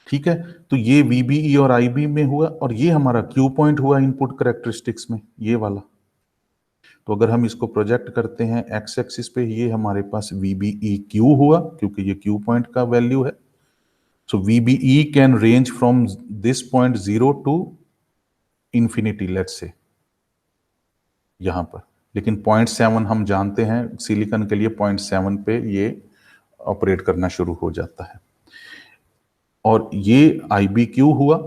ठीक है। तो ये VBE और IB में हुआ, और ये हमारा क्यू पॉइंट हुआ इनपुट करेक्टरिस्टिक्स में, ये वाला। तो अगर हम इसको प्रोजेक्ट करते हैं एक्स एक्सिस पे, ये हमारे पास VBEQ हुआ, क्योंकि ये क्यू पॉइंट का वैल्यू है। So VBE can range from this point 0 to infinity, let's say, यहां पर। लेकिन 0.7 हम जानते हैं सिलिकॉन के लिए, 0.7 पे ये ऑपरेट करना शुरू हो जाता है। और ये IBQ हुआ,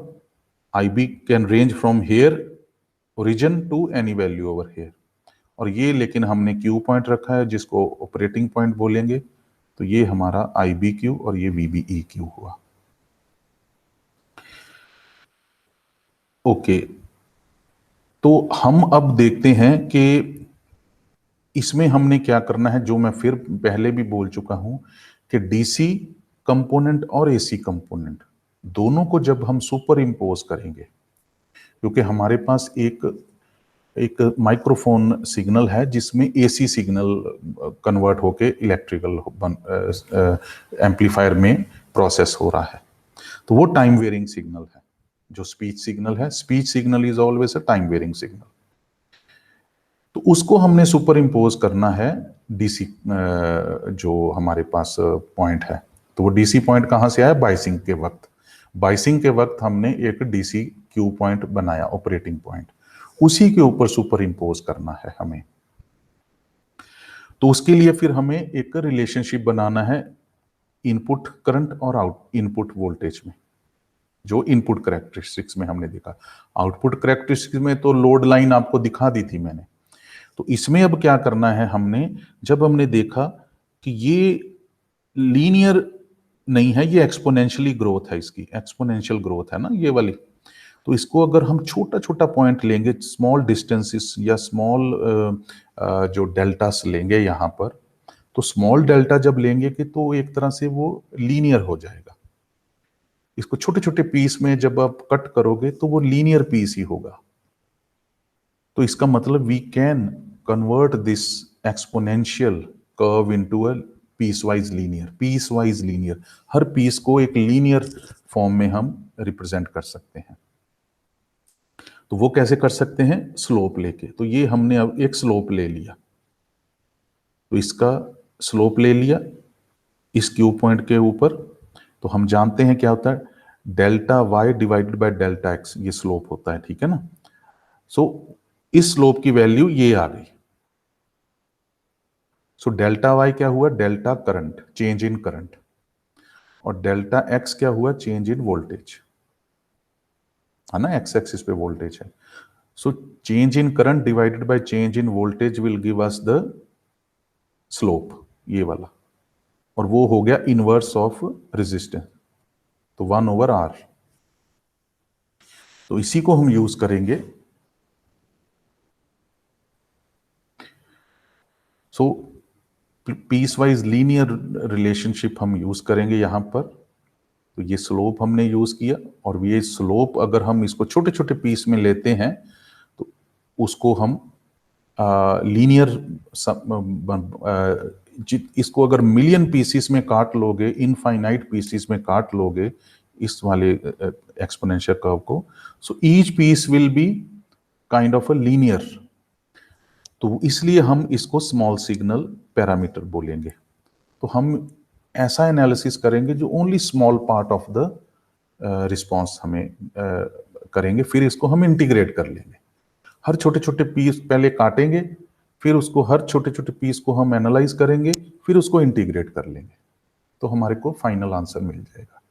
IB can range from here origin to any value over here. और ये लेकिन हमने क्यू पॉइंट रखा है, जिसको ऑपरेटिंग पॉइंट बोलेंगे। तो ये हमारा IBQ और ये VBEQ हुआ। ओके, तो हम अब देखते हैं कि इसमें हमने क्या करना है, जो मैं फिर पहले भी बोल चुका हूं कि DC कंपोनेंट और AC कंपोनेंट दोनों को जब हम सुपर इम्पोज करेंगे, क्योंकि हमारे पास एक एक माइक्रोफोन सिग्नल है जिसमें AC सिग्नल कन्वर्ट होके इलेक्ट्रिकल एम्पलीफायर में प्रोसेस हो रहा है। तो वो टाइम वेरिंग सिग्नल है। जो स्पीच सिग्नल है, speech signal is always a time varying signal. तो उसको हमने सुपर इम्पोज करना है DC जो हमारे पास पॉइंट है। तो वो DC पॉइंट कहाँ से आया? बाइसिंग के वक्त। बाइसिंग के वक्त हमने एक DC क्यू पॉइंट बनाया, ऑपरेटिंग पॉइंट, उसी के ऊपर सुपर इम्पोज करना है हमें। तो उसके लिए फिर हमें एक रिलेशनशिप बनाना है इनपुट करंट और आउट इनपुट वोल्टेज में, जो इनपुट करेक्टरिस्टिक्स में हमने देखा। आउटपुट करेक्टरिस्टिक्स में तो लोड लाइन आपको दिखा दी थी मैंने। तो इसमें अब क्या करना है हमने, जब हमने देखा कि ये लीनियर नहीं है, ये एक्सपोनेंशियली ग्रोथ है, इसकी एक्सपोनेंशियल ग्रोथ है ना ये वाली। तो इसको अगर हम छोटा छोटा पॉइंट लेंगे, स्मॉल डिस्टेंसेस या स्मॉल जो डेल्टास लेंगे यहाँ पर, तो स्मॉल डेल्टा जब लेंगे कि तो एक तरह से वो लीनियर हो जाएगा। इसको छोटे छोटे पीस में जब आप कट करोगे तो वो लीनियर पीस ही होगा। तो इसका मतलब we can convert this exponential curve into a piece wise linear, piece wise linear. हर पीस को एक लीनियर फॉर्म में हम रिप्रेजेंट कर सकते हैं। तो वो कैसे कर सकते हैं? स्लोप लेके। तो ये हमने अब एक स्लोप ले लिया, तो इसका स्लोप ले लिया इस क्यू पॉइंट के ऊपर। तो हम जानते हैं क्या होता है, delta Y divided by delta X, ये स्लोप होता है, ठीक है ना। सो इस स्लोप की वैल्यू ये आ गई। सो डेल्टा वाई क्या हुआ? Delta current, change in current. और डेल्टा एक्स क्या हुआ? चेंज इन वोल्टेज, है ना, एक्स एक्सिस पे वोल्टेज है। So change in current divided by change in voltage will give us the slope, ये वाला। और वो हो गया इनवर्स ऑफ रेजिस्टेंस, तो 1/R। तो इसी को हम यूज करेंगे। सो पीस वाइज लीनियर रिलेशनशिप हम यूज करेंगे यहां पर। तो ये स्लोप हमने यूज किया, और ये स्लोप अगर हम इसको छोटे छोटे पीस में लेते हैं तो उसको हम लीनियर, इसको अगर मिलियन पीसीस में काट लोगे, इनफाइनाइट पीसीस में काट लोगे इस वाले एक्सपोनेंशियल कर्व को, so each piece will be kind of a linear. तो इसलिए हम इसको स्मॉल सिग्नल पैरामीटर बोलेंगे। तो हम ऐसा एनालिसिस करेंगे जो only small part of the response हमें करेंगे, फिर इसको हम इंटीग्रेट कर लेंगे। हर छोटे छोटे पीस पहले काटेंगे, फिर उसको हर छोटे छोटे पीस को हम एनालाइज करेंगे, फिर उसको इंटीग्रेट कर लेंगे, तो हमारे को फाइनल आंसर मिल जाएगा।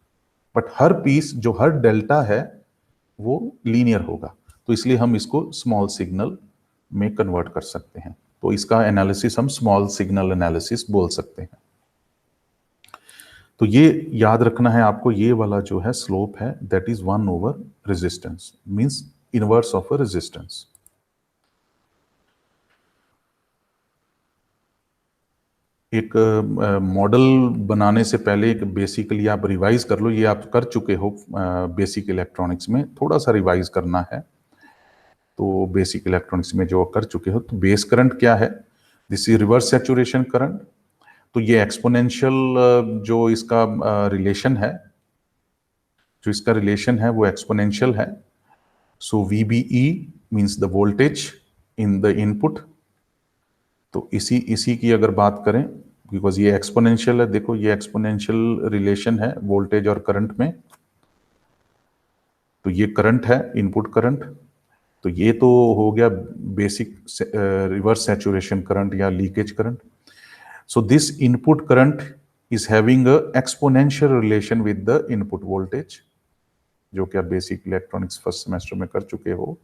बट हर पीस जो हर डेल्टा है वो लीनियर होगा, तो इसलिए हम इसको स्मॉल सिग्नल में कन्वर्ट कर सकते हैं। तो इसका एनालिसिस हम स्मॉल सिग्नल एनालिसिस बोल सकते हैं। तो ये याद रखना है आपको, ये वाला जो है स्लोप है that is 1/, resistance means inverse of a resistance. एक मॉडल बनाने से पहले एक बेसिकली आप रिवाइज कर लो, ये आप कर चुके हो बेसिक इलेक्ट्रॉनिक्स में, थोड़ा सा रिवाइज करना है। तो बेसिक इलेक्ट्रॉनिक्स में जो कर चुके हो, तो बेस करंट क्या है, this is reverse saturation current. तो ये एक्सपोनेंशियल जो इसका रिलेशन है, वो एक्सपोनेंशियल है। So VBE means the voltage in the input. तो इसी की अगर बात करें, बिकॉज ये एक्सपोनेंशियल है, देखो ये एक्सपोनेंशियल रिलेशन है वोल्टेज और करंट में। तो ये करंट है, इनपुट करंट। तो ये तो हो गया बेसिक रिवर्स सैचुरेशन करंट या leakage current. So this input current is having a exponential relation with the input voltage, जो कि आप बेसिक इलेक्ट्रॉनिक्स फर्स्ट सेमेस्टर में कर चुके हो।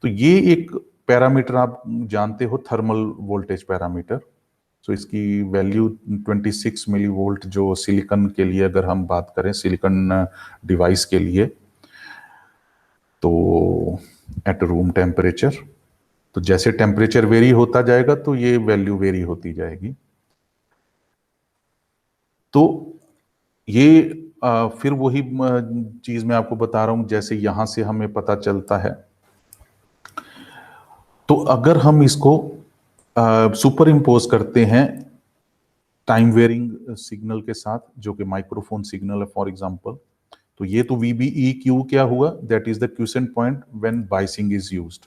तो ये एक पैरामीटर आप जानते हो, थर्मल वोल्टेज पैरामीटर। सो इसकी वैल्यू 26 मिली वोल्ट, जो सिलिकॉन के लिए अगर हम बात करें, सिलिकॉन डिवाइस के लिए, तो एट रूम टेम्परेचर। तो जैसे टेम्परेचर वेरी होता जाएगा तो ये वैल्यू वेरी होती जाएगी। तो ये फिर वही चीज मैं आपको बता रहा हूं, जैसे यहां से हमें पता चलता है। तो अगर हम इसको सुपर इम्पोज करते हैं टाइम वेरिंग सिग्नल के साथ, जो कि माइक्रोफोन सिग्नल है फॉर एग्जांपल, तो ये तो VBEQ क्या हुआ, that is the quotient point when biasing is used.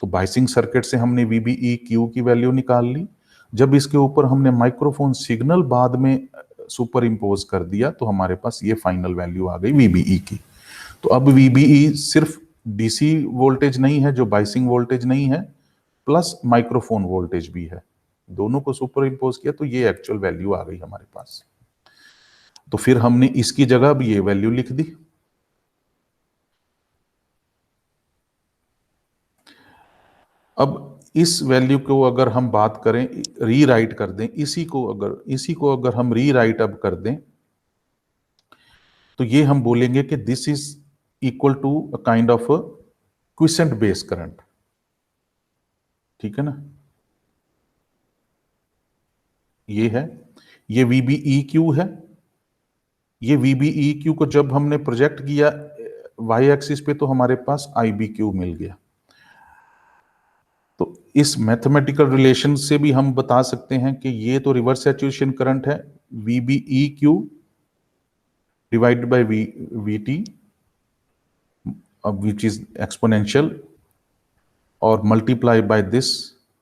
तो बाइसिंग सर्किट से हमने VBEQ की वैल्यू निकाल ली। जब इसके ऊपर हमने माइक्रोफोन सिग्नल बाद में सुपर इम्पोज कर दिया, तो हमारे पास ये फाइनल वैल्यू आ गई VBE की। तो अब VBE सिर्फ DC वोल्टेज नहीं है, जो बाइसिंग वोल्टेज नहीं है, प्लस माइक्रोफोन वोल्टेज भी है, दोनों को सुपर इम्पोज किया तो ये एक्चुअल वैल्यू आ गई हमारे पास। तो फिर हमने इसकी जगह भी ये वैल्यू लिख दी। अब इस वैल्यू को अगर हम बात करें, रीराइट कर दें, इसी को अगर हम रीराइट अब कर दें, तो ये हम बोलेंगे कि this is equal to a kind of quiescent base current. ठीक है ना, ये है, ये VBEQ है। ये VBEQ को जब हमने प्रोजेक्ट किया वाई एक्सिस पे, तो हमारे पास IBQ मिल गया। तो इस मैथमेटिकल रिलेशन से भी हम बता सकते हैं कि ये तो रिवर्स सैचुरेशन करंट है, VBEQ divided by VT, which is exponential, और multiply by this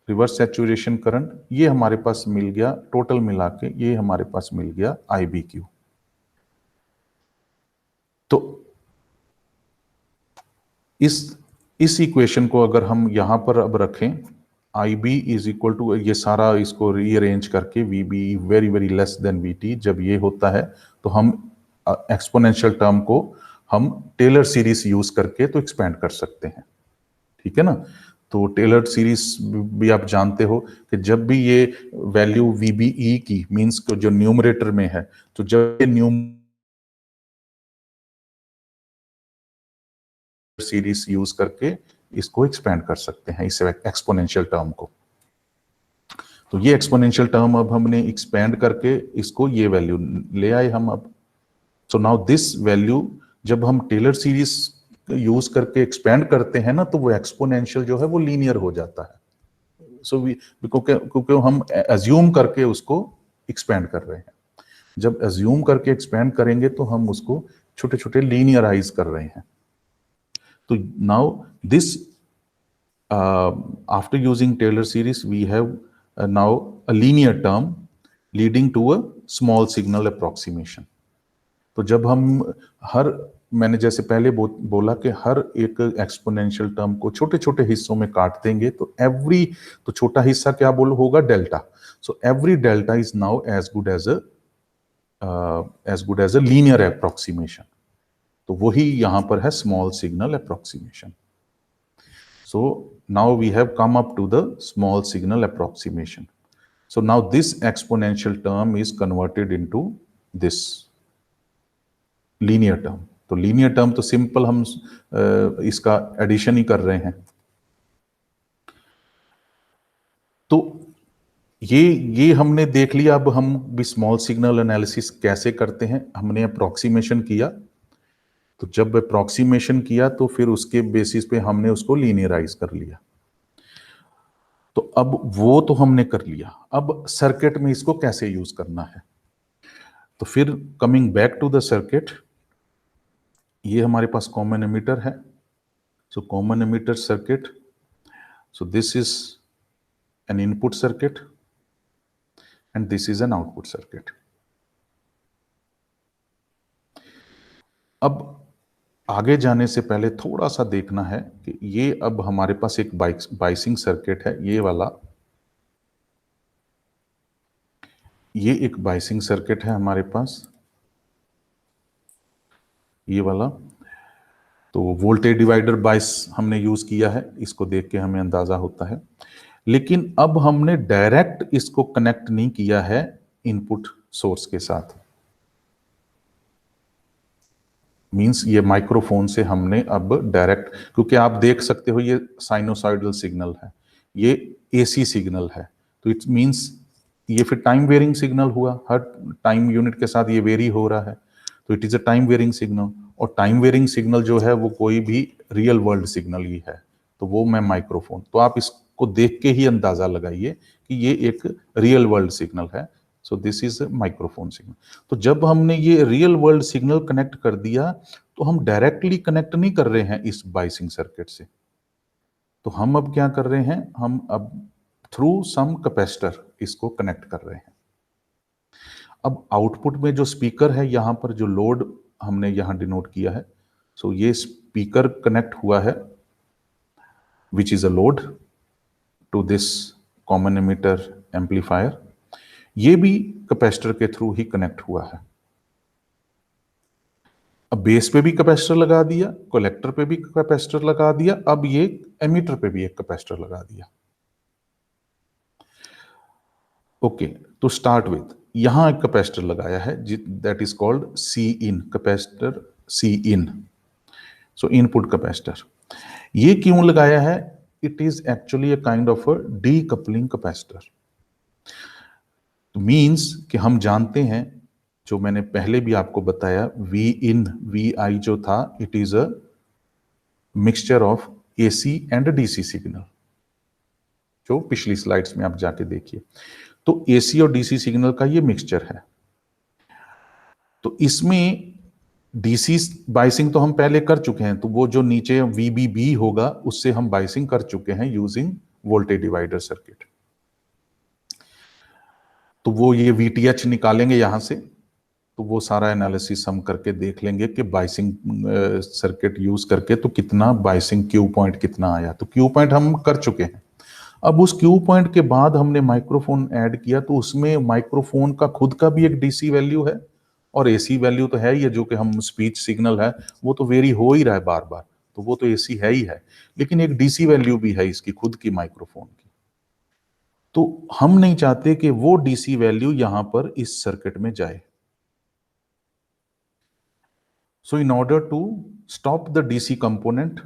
reverse saturation current. ये हमारे पास मिल गया, टोटल मिला के ये हमारे पास मिल गया IBQ। तो इस इक्वेशन को अगर हम यहां पर अब रखें, IB इज इक्वल टू, ये सारा इसको रीअरेंज करके, VB very very less than VT, जब ये होता है तो हम एक्सपोनेंशियल टर्म को हम टेलर सीरीज यूज करके तो एक्सपेंड कर सकते हैं। ठीक है ना, तो टेलर्ड सीरीज भी आप जानते हो कि जब भी ये वैल्यू VBE की मींस जो न्यूमरेटर में है, तो जब ये सीरीज यूज करके इसको एक्सपेंड कर सकते हैं, इस एक्सपोनेंशियल टर्म को। तो ये एक्सपोनेंशियल टर्म अब हमने एक्सपेंड करके इसको ये वैल्यू ले आए हम अब। सो नाउ दिस वैल्यू जब हम टेलर सीरीज यूज करके एक्सपेंड करते हैं ना, तो वो एक्सपोनेंशियल जो है वो लीनियर हो जाता है। सो क्योंकि हम एज्यूम करके उसको एक्सपेंड कर रहे हैं। जब एज्यूम करके एक्सपेंड करेंगे तो हम उसको छोटे छोटे लीनियराइज कर रहे हैं। तो now this after using Taylor series we have now a linear term leading to a small signal approximation. तो जब हम मैंने जैसे पहले बोला कि हर एक एक्सपोनेंशियल टर्म को छोटे छोटे हिस्सों में काट देंगे तो तो छोटा हिस्सा क्या होगा, delta. So every delta is now as good as a linear approximation. तो वही यहां पर है small signal approximation. So now we have come up to the small signal approximation. So now this exponential term is converted into this linear term. तो linear term तो simple हम इसका addition ही कर रहे हैं। तो ये हमने देख लिया। अब हम भी स्मॉल सिग्नल एनालिसिस कैसे करते हैं, हमने अप्रोक्सीमेशन किया। तो जब अप्रोक्सीमेशन किया तो फिर उसके बेसिस पे हमने उसको लीनियराइज कर लिया। तो अब वो तो हमने कर लिया, अब सर्किट में इसको कैसे यूज करना है। तो फिर coming back to the circuit, ये हमारे पास कॉमन एमिटर है। So common emitter circuit, so this is an input circuit and this is an output circuit. अब आगे जाने से पहले थोड़ा सा देखना है कि ये अब हमारे पास एक बाइसिंग सर्किट है, ये वाला, ये एक बाइसिंग सर्किट है हमारे पास, ये वाला। तो वोल्टेज डिवाइडर बाइस हमने यूज किया है, इसको देख के हमें अंदाजा होता है। लेकिन अब हमने डायरेक्ट इसको कनेक्ट नहीं किया है इनपुट सोर्स के साथ, मींस ये माइक्रोफोन से हमने अब डायरेक्ट, क्योंकि आप देख सकते हो ये साइनोसॉइडल सिग्नल है, ये AC सिग्नल है, तो इट मींस ये फिर टाइम वेरिंग सिग्नल हुआ, हर टाइम यूनिट के साथ ये वेरी हो रहा है, तो it is a time varying signal. और टाइम वेरिंग सिग्नल जो है वो कोई भी रियल वर्ल्ड सिग्नल ही है, तो वो मैं माइक्रोफोन, तो आप इसको देख के ही अंदाजा लगाइए कि ये एक रियल वर्ल्ड सिग्नल है। सो दिस इज माइक्रोफोन सिग्नल। तो जब हमने ये रियल वर्ल्ड सिग्नल कनेक्ट कर दिया तो हम डायरेक्टली कनेक्ट नहीं कर रहे हैं इस बाइसिंग सर्किट से, तो हम अब क्या कर रहे हैं, हम अब थ्रू सम कैपेसिटर इसको कनेक्ट कर रहे हैं। अब आउटपुट में जो स्पीकर है, यहां पर जो लोड हमने यहां डिनोट किया है, सो ये स्पीकर कनेक्ट हुआ है which is a load to this common emitter amplifier, ये भी कैपेसिटर के थ्रू ही कनेक्ट हुआ है। अब बेस पे भी कैपेसिटर लगा दिया, कलेक्टर पे भी कैपेसिटर लगा दिया, अब ये एमीटर पे भी एक कैपेसिटर लगा दिया। ओके, तो स्टार्ट विद यहां एक कैपेसिटर लगाया है that is called C in, capacitor C in, so input capacitor. ये क्यों लगाया है, it is actually a kind of a decoupling capacitor. तो मीन्स कि हम जानते हैं, जो मैंने पहले भी आपको बताया, वी इन वी आई जो था, it is a mixture of AC and DC signal, जो पिछली स्लाइड्स में आप जाके देखिए। तो AC और DC सिग्नल का ये मिक्सचर है। तो इसमें DC बाइसिंग तो हम पहले कर चुके हैं, तो वो जो नीचे VBB होगा उससे हम बाइसिंग कर चुके हैं यूजिंग वोल्टेज डिवाइडर सर्किट। तो वो ये VTH निकालेंगे यहां से, तो वो सारा एनालिसिस हम करके देख लेंगे कि बाइसिंग सर्किट यूज करके तो कितना बाइसिंग क्यू पॉइंट कितना आया। तो क्यू पॉइंट हम कर चुके हैं। अब उस क्यू पॉइंट के बाद हमने माइक्रोफोन ऐड किया, तो उसमें माइक्रोफोन का खुद का भी एक DC वैल्यू है और AC वैल्यू तो है ही है, जो कि हम स्पीच सिग्नल है वो तो वेरी हो ही रहा है बार बार, तो वो तो एसी है ही है, लेकिन एक डीसी वैल्यू भी है इसकी खुद की माइक्रोफोन की। तो हम नहीं चाहते कि वो डीसी वैल्यू यहां पर इस सर्किट में जाए। So in order to stop the DC component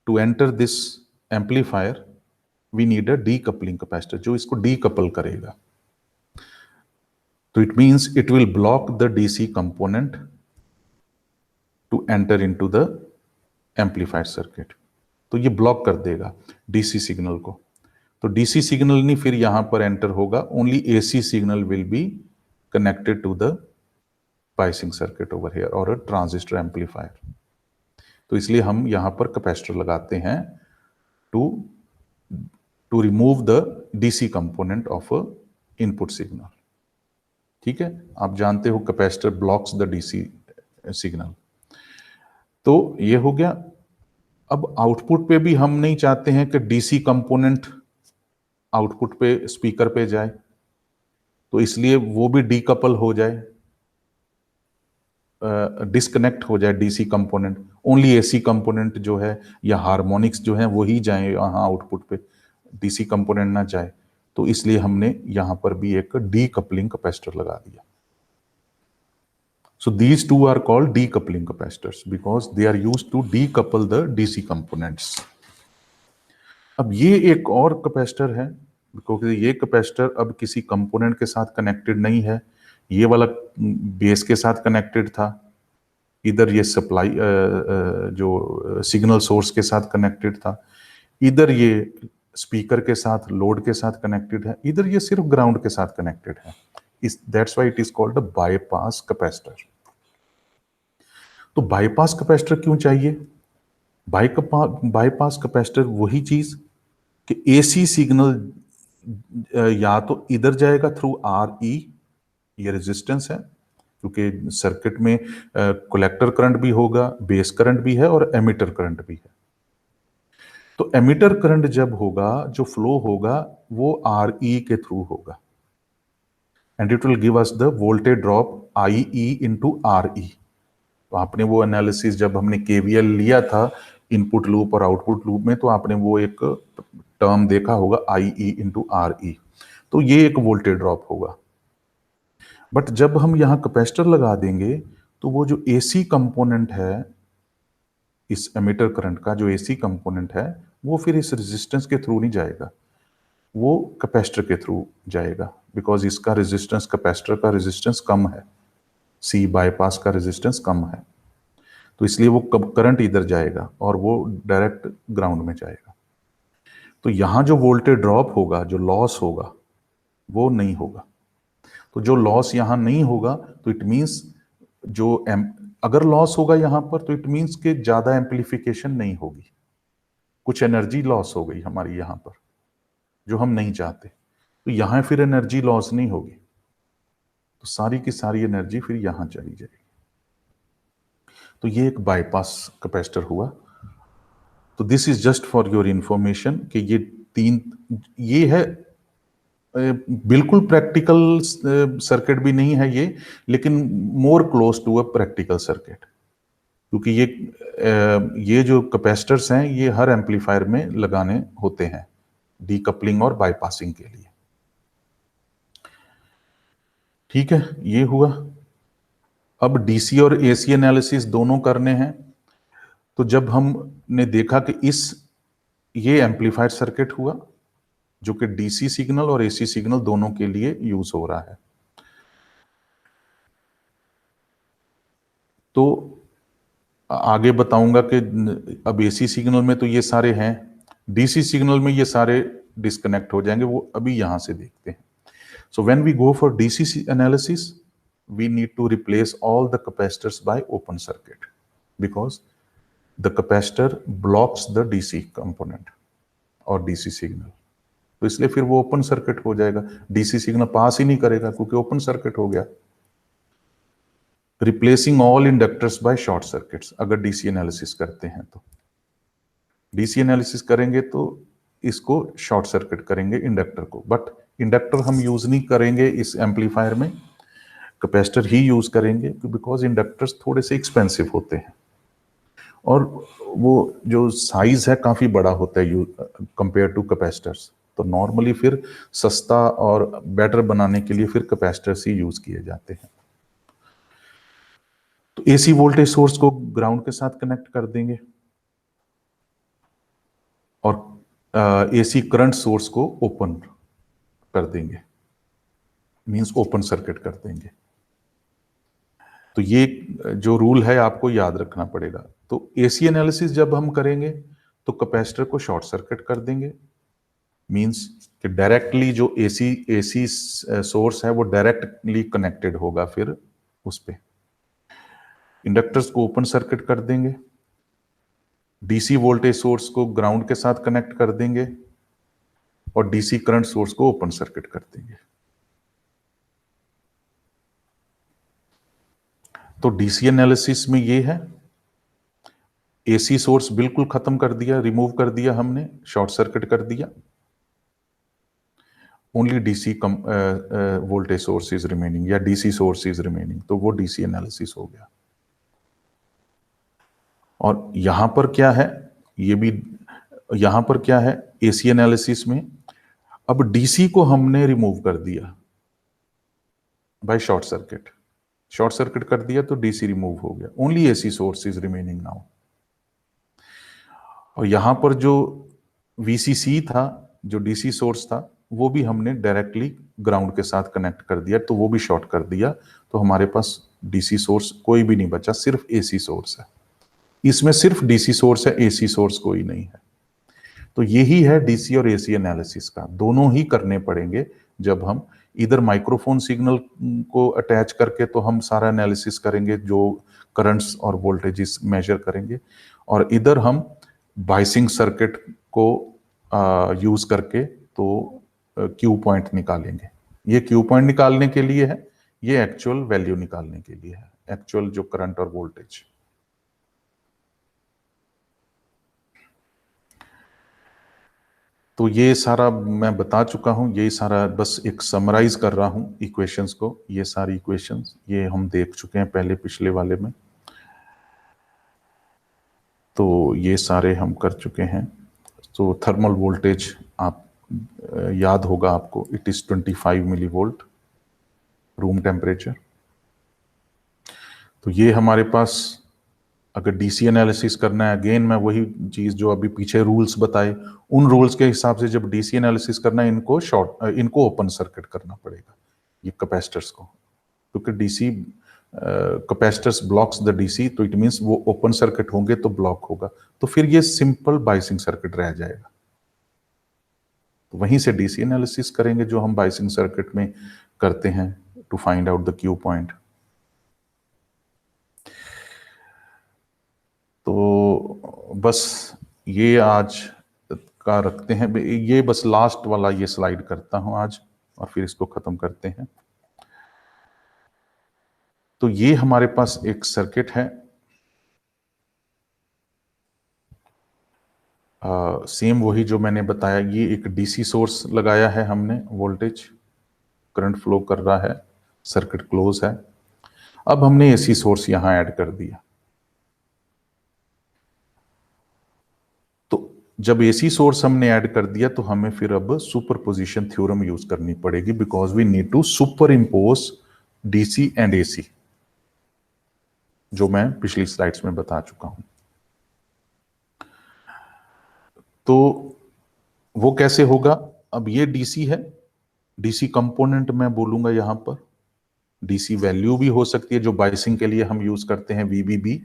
to enter this amplifier, we need a decoupling capacitor जो इसको decouple करेगा। तो it means it will block the DC component to enter into the amplified circuit। तो ये block कर देगा DC signal को। तो डीसी सिग्नल नहीं फिर यहां पर एंटर होगा, only AC signal will be connected to the biasing circuit over here और अ ट्रांजिस्टर एम्पलीफायर। तो इसलिए हम यहां पर कैपेसिटर लगाते हैं to remove the DC component of a input signal. ठीक है, आप जानते हो capacitor blocks the DC signal. तो ये हो गया। अब आउटपुट पे भी हम नहीं चाहते हैं कि डीसी कंपोनेंट आउटपुट पे स्पीकर पे जाए, तो इसलिए वो भी डीकपल हो जाए, डिस्कनेक्ट हो जाए DC component. Only AC component जो है या हार्मोनिक्स जो है वही जाए यहाँ आउटपुट पे, डीसी कंपोनेंट ना जाए। तो इसलिए हमने यहां पर भी एक डीकपलिंग कैपेसिटर लगा दिया। So these two are called decoupling capacitors because they are used to decouple the DC components. अब ये एक और कैपेसिटर है, क्योंकि ये कैपेसिटर अब किसी कंपोनेंट के साथ कनेक्टेड नहीं है। ये वाला बेस के साथ कनेक्टेड था, इधर ये सप्लाई जो सिग्नल सोर्स के साथ कनेक्टेड था, इधर ये स्पीकर के साथ लोड के साथ कनेक्टेड है, इधर ये सिर्फ ग्राउंड के साथ कनेक्टेड है। That's why it is called a bypass capacitor. तो बाईपास कैपेसिटर क्यों चाहिए? बाईपास कैपेसिटर वही चीज कि एसी सिग्नल या तो इधर जाएगा थ्रू आर ई, ये रेजिस्टेंस है, क्योंकि सर्किट में कलेक्टर करंट भी होगा, बेस करंट भी है और एमिटर करंट भी है। तो एमिटर करंट जब होगा, जो फ्लो होगा वो आर ई के थ्रू होगा, and it will give us the voltage drop I E into R E. तो आपने वो एनालिसिस जब हमने केवीएल लिया था इनपुट लूप और आउटपुट लूप में, तो आपने वो एक टर्म देखा होगा आई ई इंटू आर ई। तो ये एक वोल्टेज ड्रॉप होगा। बट जब हम यहाँ कैपेसिटर लगा देंगे तो वो जो एसी कंपोनेंट है, इस एमिटर करंट का जो एसी कंपोनेंट है, वो फिर इस रेजिस्टेंस के थ्रू नहीं जाएगा, वो कैपेसिटर के थ्रू जाएगा, बिकॉज इसका रेजिस्टेंस, कैपेसिटर का रेजिस्टेंस कम है, सी बाईपास का रेजिस्टेंस कम है। तो इसलिए वो करंट इधर जाएगा और वो डायरेक्ट ग्राउंड में जाएगा। तो यहां जो वोल्टेज ड्रॉप होगा, जो लॉस होगा, वो नहीं होगा। तो जो लॉस यहां नहीं होगा तो इट मींस अगर लॉस होगा यहां पर तो इट मींस कि ज्यादा एम्पलीफिकेशन नहीं होगी, कुछ एनर्जी लॉस हो गई हमारी यहां पर, जो हम नहीं चाहते। तो यहां फिर एनर्जी लॉस नहीं होगी, तो सारी की सारी एनर्जी फिर यहां चली जाएगी। तो ये एक बाईपास कैपेसिटर हुआ। तो this is just for your information कि ये है, बिल्कुल प्रैक्टिकल सर्किट भी नहीं है ये, लेकिन more close to a practical circuit, क्योंकि ये जो कैपेसिटर्स हैं ये हर एम्पलीफायर में लगाने होते हैं डीकपलिंग और बाईपासिंग के लिए। ठीक है, ये हुआ। अब डीसी और एसी एनालिसिस दोनों करने हैं। तो जब हमने देखा कि ये एम्पलीफायर सर्किट हुआ जो कि डीसी सिग्नल और एसी सिग्नल दोनों के लिए यूज हो रहा है, तो आगे बताऊंगा कि अब एसी सिग्नल में तो ये सारे हैं, डीसी सिग्नल में ये सारे डिस्कनेक्ट हो जाएंगे, वो अभी यहां से देखते हैं। So when we go for DC analysis, we need to replace all the capacitors by open circuit because the capacitor blocks the DC component और DC signal। तो इसलिए फिर वो ओपन सर्किट हो जाएगा, डीसी सिग्नल पास ही नहीं करेगा क्योंकि ओपन सर्किट हो गया। Replacing all inductors by short circuits, अगर डीसी एनालिसिस करते हैं तो डीसी एनालिसिस करेंगे तो इसको शॉर्ट सर्किट करेंगे इंडक्टर को, बट इंडक्टर हम यूज नहीं करेंगे इस एम्पलीफायर में, कैपेसिटर ही यूज करेंगे बिकॉज इंडक्टर्स थोड़े से एक्सपेंसिव होते हैं और वो जो साइज है काफी बड़ा होता है कंपेयर टू कैपेसिटर्स। तो नॉर्मली फिर सस्ता और बेटर बनाने के लिए फिर कैपेसिटर्स ही यूज किए जाते हैं। तो एसी वोल्टेज सोर्स को ग्राउंड के साथ कनेक्ट कर देंगे और एसी करंट सोर्स को ओपन कर देंगे, मींस ओपन सर्किट कर देंगे। तो ये जो रूल है आपको याद रखना पड़ेगा। तो एसी एनालिसिस जब हम करेंगे तो कैपेसिटर को शॉर्ट सर्किट कर देंगे, मींस कि डायरेक्टली जो एसी सोर्स है वो डायरेक्टली कनेक्टेड होगा फिर उस पे। इंडक्टर्स को ओपन सर्किट कर देंगे, डीसी वोल्टेज सोर्स को ग्राउंड के साथ कनेक्ट कर देंगे और डीसी करंट सोर्स को ओपन सर्किट कर देंगे। तो डीसी एनालिसिस में ये है, एसी सोर्स बिल्कुल खत्म कर दिया, रिमूव कर दिया हमने, शॉर्ट सर्किट कर दिया, only DC voltage source is remaining या डीसी सोर्स इज रिमेनिंग, तो वो डीसी एनालिसिस हो गया। और यहां पर क्या है, ये भी यहां पर क्या है एसी एनालिसिस में, अब डीसी को हमने रिमूव कर दिया by short circuit, short circuit कर दिया तो डीसी रिमूव हो गया, only AC source is remaining now. और यहां पर जो वीसीसी था, जो डीसी सोर्स था, वो भी हमने डायरेक्टली ग्राउंड के साथ कनेक्ट कर दिया, तो वो भी शॉर्ट कर दिया, तो हमारे पास डीसी सोर्स कोई भी नहीं बचा, सिर्फ एसी सोर्स है। इसमें सिर्फ डीसी सोर्स है, एसी सोर्स कोई नहीं है। तो यही है डीसी और एसी एनालिसिस का, दोनों ही करने पड़ेंगे। जब हम इधर माइक्रोफोन सिग्नल को अटैच करके तो हम सारा एनालिसिस करेंगे, जो करंट्स और वोल्टेजेस मेजर करेंगे, और इधर हम बाइसिंग सर्किट को यूज करके तो क्यू पॉइंट निकालेंगे। ये क्यू पॉइंट निकालने के लिए है, ये एक्चुअल वैल्यू निकालने के लिए है, एक्चुअल जो करंट और वोल्टेज। तो ये सारा मैं बता चुका हूं, ये सारा बस एक समराइज कर रहा हूं इक्वेशंस को। ये सारी इक्वेशंस ये हम देख चुके हैं पहले पिछले वाले में, तो ये सारे हम कर चुके हैं। तो थर्मल वोल्टेज आप याद होगा आपको, it is 25 millivolt room temperature. तो ये हमारे पास अगर डीसी एनालिसिस करना है, अगेन मैं वही चीज जो अभी पीछे रूल्स बताए, उन रूल्स के हिसाब से जब डीसी एनालिसिस करना है, इनको ओपन सर्किट करना पड़ेगा, ये कैपेसिटर्स को, क्योंकि DC capacitors blocks the DC, तो इट मींस वो ओपन सर्किट होंगे तो ब्लॉक होगा, तो फिर ये सिंपल बाइसिंग सर्किट रह जाएगा। तो वहीं से डीसी एनालिसिस करेंगे जो हम बाइसिंग सर्किट में करते हैं to find out the Q point. तो बस ये आज का रखते हैं, ये बस लास्ट वाला ये स्लाइड करता हूं आज और फिर इसको खत्म करते हैं। तो ये हमारे पास एक सर्किट है, सेम वही जो मैंने बताया, ये एक डीसी सोर्स लगाया है हमने, वोल्टेज करंट फ्लो कर रहा है, सर्किट क्लोज है। अब हमने एसी सोर्स यहां ऐड कर दिया। तो जब एसी सोर्स हमने ऐड कर दिया तो हमें फिर अब सुपरपोजिशन थ्योरम यूज करनी पड़ेगी, because we need to superimpose DC and AC, जो मैं पिछली स्लाइड्स में बता चुका हूं। तो वो कैसे होगा, अब ये डीसी है, डीसी कंपोनेंट मैं बोलूंगा यहां पर, डीसी वैल्यू भी हो सकती है जो बाइसिंग के लिए हम यूज करते हैं, वीबीबी।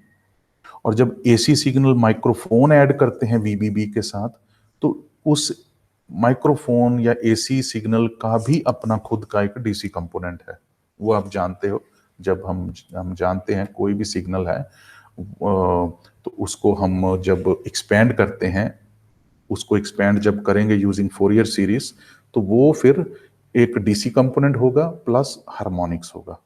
और जब एसी सिग्नल माइक्रोफोन ऐड करते हैं वीबीबी के साथ, तो उस माइक्रोफोन या एसी सिग्नल का भी अपना खुद का एक डीसी कंपोनेंट है। वो आप जानते हो, जब हम जानते हैं कोई भी सिग्नल है तो उसको हम जब एक्सपेंड करते हैं, उसको एक्सपेंड जब करेंगे यूजिंग फोरियर सीरीज, तो वो फिर एक डीसी कंपोनेंट होगा प्लस हार्मोनिक्स होगा।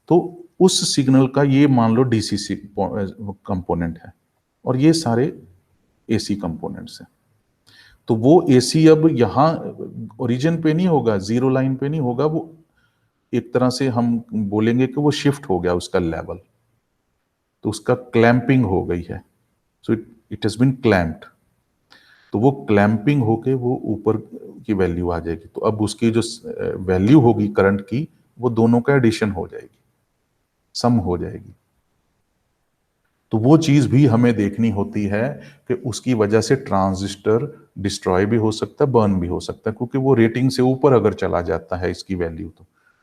तो उस सिग्नल का ये मान लो डीसी कंपोनेंट है और ये सारे एसी कंपोनेंट्स हैं। तो वो एसी अब यहां ओरिजिन पे नहीं होगा, जीरो लाइन पे नहीं होगा, वो एक तरह से हम बोलेंगे कि वो शिफ्ट हो गया उसका लेवल, तो उसका क्लैंपिंग हो गई है। So it has been clamped, तो वो क्लैंपिंग होके वो ऊपर की वैल्यू आ जाएगी। तो अब उसकी जो वैल्यू होगी करंट की, वो दोनों का एडिशन हो जाएगी, सम हो जाएगी। तो वो चीज भी हमें देखनी होती है कि उसकी वजह से ट्रांजिस्टर डिस्ट्रॉय भी हो सकता है, बर्न भी हो सकता है, क्योंकि वो रेटिंग से ऊपर अगर चला जाता है इसकी वैल्यू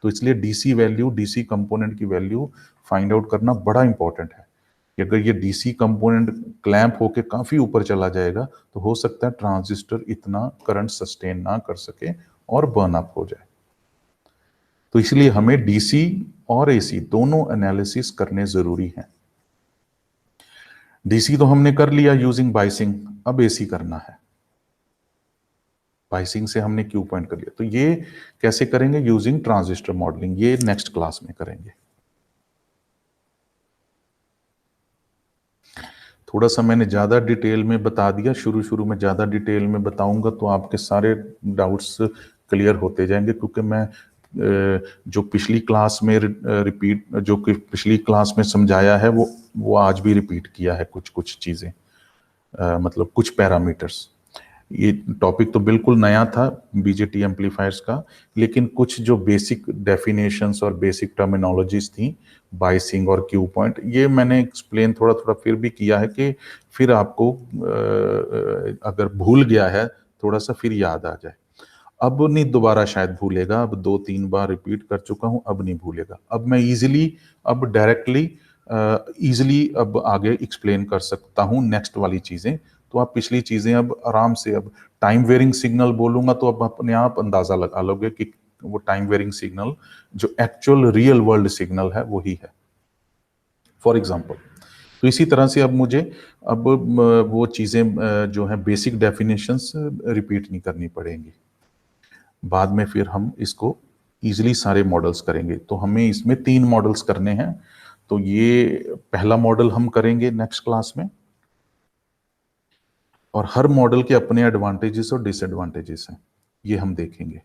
तो इसलिए डीसी वैल्यू, डीसी कंपोनेंट की वैल्यू फाइंड आउट करना बड़ा इंपॉर्टेंट है कि अगर ये डीसी कंपोनेंट क्लैंप होके काफी ऊपर चला जाएगा तो हो सकता है ट्रांजिस्टर इतना करंट सस्टेन ना कर सके और बर्न अप हो जाए। तो इसलिए हमें डीसी और एसी दोनों एनालिसिस करने जरूरी हैं। डीसी तो हमने कर लिया यूजिंग बाइसिंग, अब एसी करना है। बाइसिंग से हमने क्यू पॉइंट कर लिया, तो ये कैसे करेंगे? यूजिंग ट्रांजिस्टर मॉडलिंग, ये नेक्स्ट क्लास में करेंगे। थोड़ा सा मैंने ज़्यादा डिटेल में बता दिया, शुरू शुरू में ज़्यादा डिटेल में बताऊंगा तो आपके सारे डाउट्स क्लियर होते जाएंगे, क्योंकि मैं जो पिछली क्लास में रिपीट, जो कि पिछली क्लास में समझाया है वो आज भी रिपीट किया है कुछ कुछ चीज़ें, मतलब कुछ पैरामीटर्स। ये टॉपिक तो बिल्कुल नया था बीजेटी एम्पलीफायर्स का, लेकिन कुछ जो बेसिक डेफिनेशंस और बेसिक टर्मिनोलॉजीज थी, बाइसिंग और क्यू पॉइंट, ये मैंने एक्सप्लेन थोड़ा थोड़ा फिर भी किया है कि फिर आपको अगर भूल गया है थोड़ा सा फिर याद आ जाए। अब नहीं दोबारा शायद भूलेगा, अब 2-3 बार रिपीट कर चुका हूं, अब नहीं भूलेगा। अब मैं इजीली, अब डायरेक्टली इजीली अब आगे एक्सप्लेन कर सकता हूं नेक्स्ट वाली चीजें। तो आप पिछली चीजें अब आराम से, अब टाइम वेरिंग सिग्नल बोलूंगा तो अब अपने आप अंदाजा लगा लोगे कि वो टाइम वेरिंग सिग्नल जो एक्चुअल रियल वर्ल्ड सिग्नल है वही है, फॉर एग्जाम्पल। तो इसी तरह से अब मुझे अब वो चीजें जो है बेसिक डेफिनेशंस रिपीट नहीं करनी पड़ेंगी। बाद में फिर हम इसको इजीली सारे मॉडल्स करेंगे। तो हमें इसमें 3 मॉडल्स करने हैं। तो ये पहला मॉडल हम करेंगे नेक्स्ट क्लास में, और हर मॉडल के अपने एडवांटेजेस और डिसएडवांटेजेस हैं, ये हम देखेंगे।